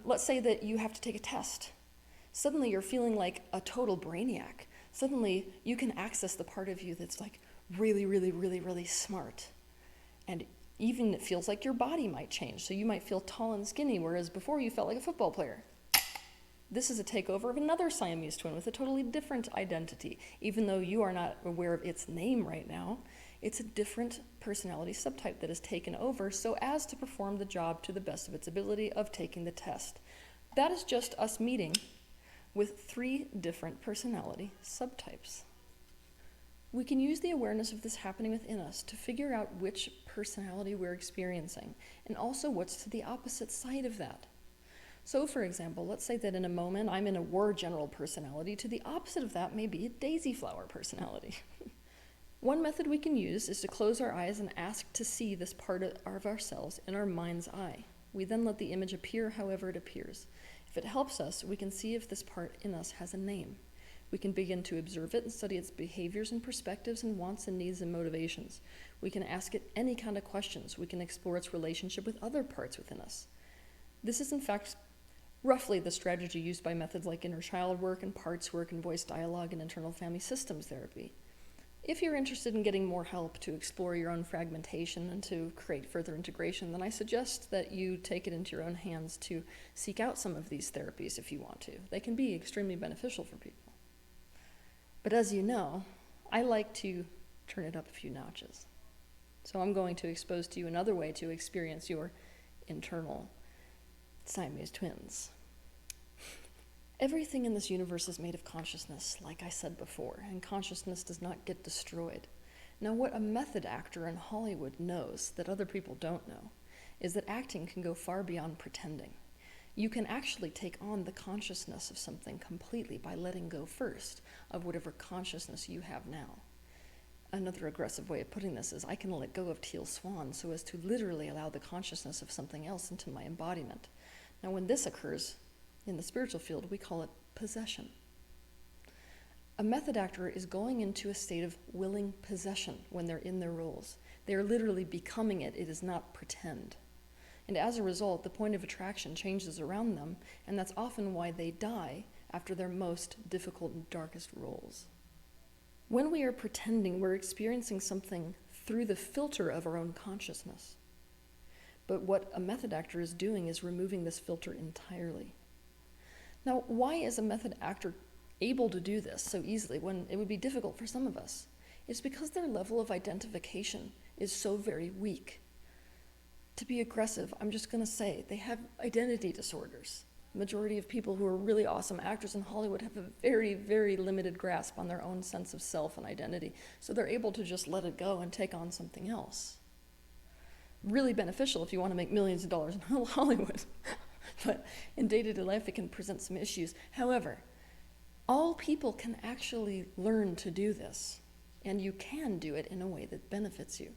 let's say that you have to take a test. Suddenly you're feeling like a total brainiac. Suddenly you can access the part of you that's like really, really, really, really smart. And even it feels like your body might change. So you might feel tall and skinny, whereas before you felt like a football player. This is a takeover of another Siamese twin with a totally different identity. Even though you are not aware of its name right now, it's a different personality subtype that is taken over so as to perform the job to the best of its ability of taking the test. That is just us meeting with 3 different personality subtypes. We can use the awareness of this happening within us to figure out which personality we're experiencing, and also what's to the opposite side of that. So, for example, let's say that in a moment I'm in a war general personality. To the opposite of that may be a daisy flower personality. One method we can use is to close our eyes and ask to see this part of ourselves in our mind's eye. We then let the image appear however it appears. If it helps us, we can see if this part in us has a name. We can begin to observe it and study its behaviors and perspectives and wants and needs and motivations. We can ask it any kind of questions. We can explore its relationship with other parts within us. This is, in fact, roughly the strategy used by methods like inner child work and parts work and voice dialogue and internal family systems therapy. If you're interested in getting more help to explore your own fragmentation and to create further integration, then I suggest that you take it into your own hands to seek out some of these therapies if you want to. They can be extremely beneficial for people. But as you know, I like to turn it up a few notches. So I'm going to expose to you another way to experience your internal Siamese twins. Everything in this universe is made of consciousness, like I said before, and consciousness does not get destroyed. Now, what a method actor in Hollywood knows that other people don't know is that acting can go far beyond pretending. You can actually take on the consciousness of something completely by letting go first of whatever consciousness you have now. Another aggressive way of putting this is I can let go of Teal Swan so as to literally allow the consciousness of something else into my embodiment. Now, when this occurs in the spiritual field, we call it possession. A method actor is going into a state of willing possession when they're in their roles. They are literally becoming it. It is not pretend. And as a result, the point of attraction changes around them, and that's often why they die after their most difficult and darkest roles. When we are pretending, we're experiencing something through the filter of our own consciousness. But what a method actor is doing is removing this filter entirely. Now, why is a method actor able to do this so easily when it would be difficult for some of us? It's because their level of identification is so very weak. To be aggressive, I'm just going to say they have identity disorders. The majority of people who are really awesome actors in Hollywood have a very, very limited grasp on their own sense of self and identity, so they're able to just let it go and take on something else. Really beneficial if you want to make millions of dollars in Hollywood. But in day-to-day life, it can present some issues. However, all people can actually learn to do this, and you can do it in a way that benefits you.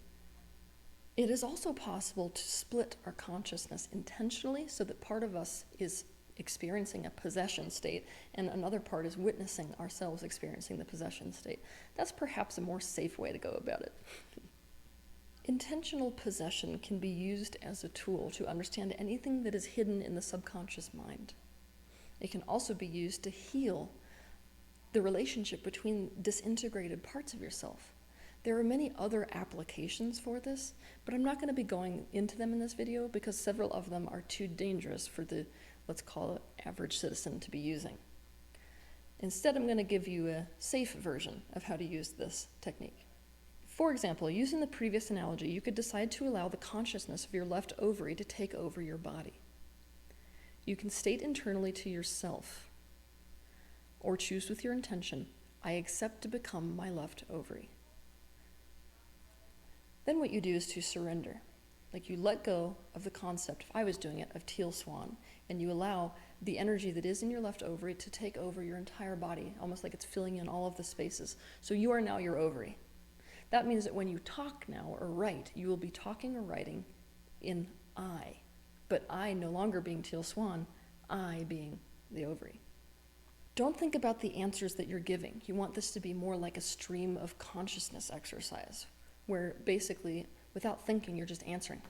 It is also possible to split our consciousness intentionally so that part of us is experiencing a possession state and another part is witnessing ourselves experiencing the possession state. That's perhaps a more safe way to go about it. Intentional possession can be used as a tool to understand anything that is hidden in the subconscious mind. It can also be used to heal the relationship between disintegrated parts of yourself. There are many other applications for this, but I'm not going to be going into them in this video because several of them are too dangerous for the, let's call it, average citizen to be using. Instead, I'm going to give you a safe version of how to use this technique. For example, using the previous analogy, you could decide to allow the consciousness of your left ovary to take over your body. You can state internally to yourself, or choose with your intention, I accept to become my left ovary. Then what you do is to surrender. Like you let go of the concept, if I was doing it, of Teal Swan, and you allow the energy that is in your left ovary to take over your entire body, almost like it's filling in all of the spaces. So you are now your ovary. That means that when you talk now or write, you will be talking or writing in I. but I no longer being Teal Swan, I being the ovary. Don't think about the answers that you're giving. You want this to be more like a stream of consciousness exercise, where basically, without thinking, you're just answering.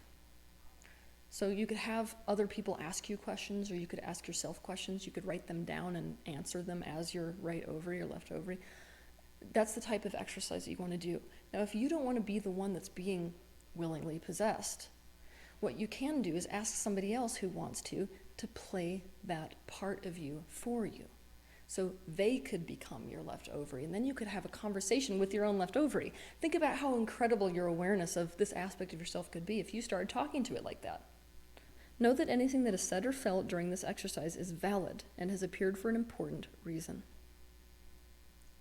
So you could have other people ask you questions, or you could ask yourself questions. You could write them down and answer them as your right ovary or left ovary. That's the type of exercise that you want to do. Now, if you don't want to be the one that's being willingly possessed, what you can do is ask somebody else who wants to play that part of you for you. So they could become your left ovary, and then you could have a conversation with your own left ovary. Think about how incredible your awareness of this aspect of yourself could be if you started talking to it like that. Know that anything that is said or felt during this exercise is valid and has appeared for an important reason.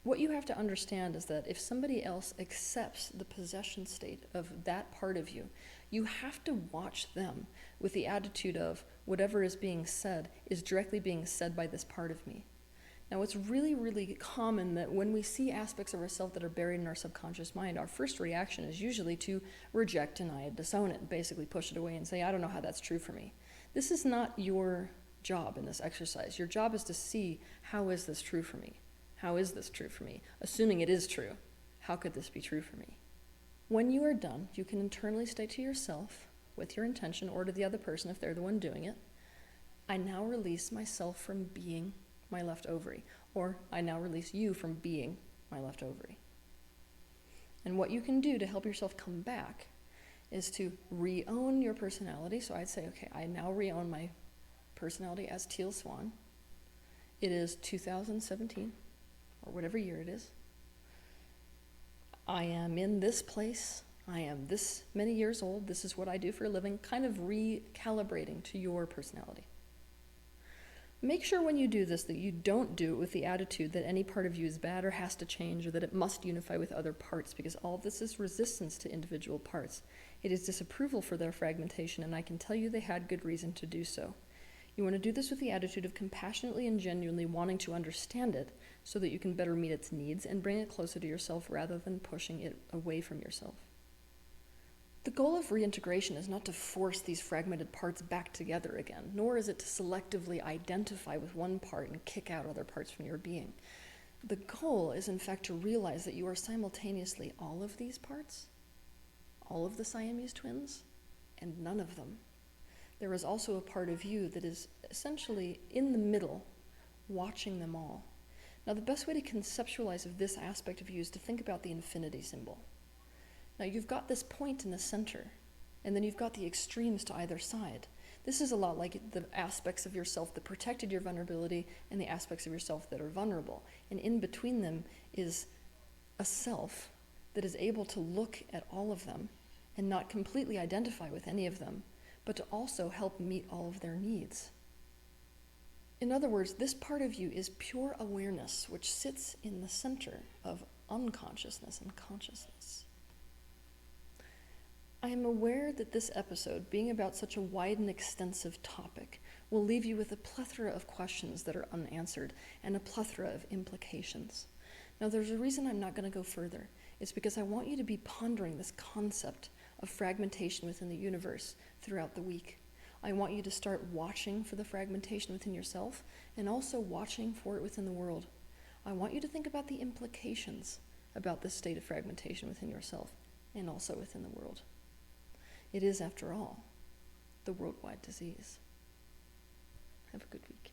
What you have to understand is that if somebody else accepts the possession state of that part of you, you have to watch them with the attitude of whatever is being said is directly being said by this part of me. Now, it's really, really common that when we see aspects of ourselves that are buried in our subconscious mind, our first reaction is usually to reject, deny it, disown it, basically push it away and say, I don't know how that's true for me. This is not your job in this exercise. Your job is to see, how is this true for me? How is this true for me? Assuming it is true, how could this be true for me? When you are done, you can internally state to yourself, with your intention, or to the other person if they're the one doing it, I now release myself from being my left ovary, or I now release you from being my left ovary. And what you can do to help yourself come back is to re-own your personality. So I'd say, okay, I now re-own my personality as Teal Swan. It is 2017, or whatever year it is. I am in this place. I am this many years old. This is what I do for a living, kind of recalibrating to your personality. Make sure when you do this that you don't do it with the attitude that any part of you is bad or has to change, or that it must unify with other parts, because all of this is resistance to individual parts. It is disapproval for their fragmentation, and I can tell you they had good reason to do so. You want to do this with the attitude of compassionately and genuinely wanting to understand it so that you can better meet its needs and bring it closer to yourself rather than pushing it away from yourself. The goal of reintegration is not to force these fragmented parts back together again, nor is it to selectively identify with one part and kick out other parts from your being. The goal is, in fact, to realize that you are simultaneously all of these parts, all of the Siamese twins, and none of them. There is also a part of you that is essentially in the middle, watching them all. Now, the best way to conceptualize of this aspect of you is to think about the infinity symbol. Now, you've got this point in the center, and then you've got the extremes to either side. This is a lot like the aspects of yourself that protected your vulnerability and the aspects of yourself that are vulnerable. And in between them is a self that is able to look at all of them and not completely identify with any of them, but to also help meet all of their needs. In other words, this part of you is pure awareness, which sits in the center of unconsciousness and consciousness. I am aware that this episode, being about such a wide and extensive topic, will leave you with a plethora of questions that are unanswered and a plethora of implications. Now, there's a reason I'm not going to go further. It's because I want you to be pondering this concept of fragmentation within the universe throughout the week. I want you to start watching for the fragmentation within yourself and also watching for it within the world. I want you to think about the implications about this state of fragmentation within yourself and also within the world. It is, after all, the worldwide disease. Have a good week.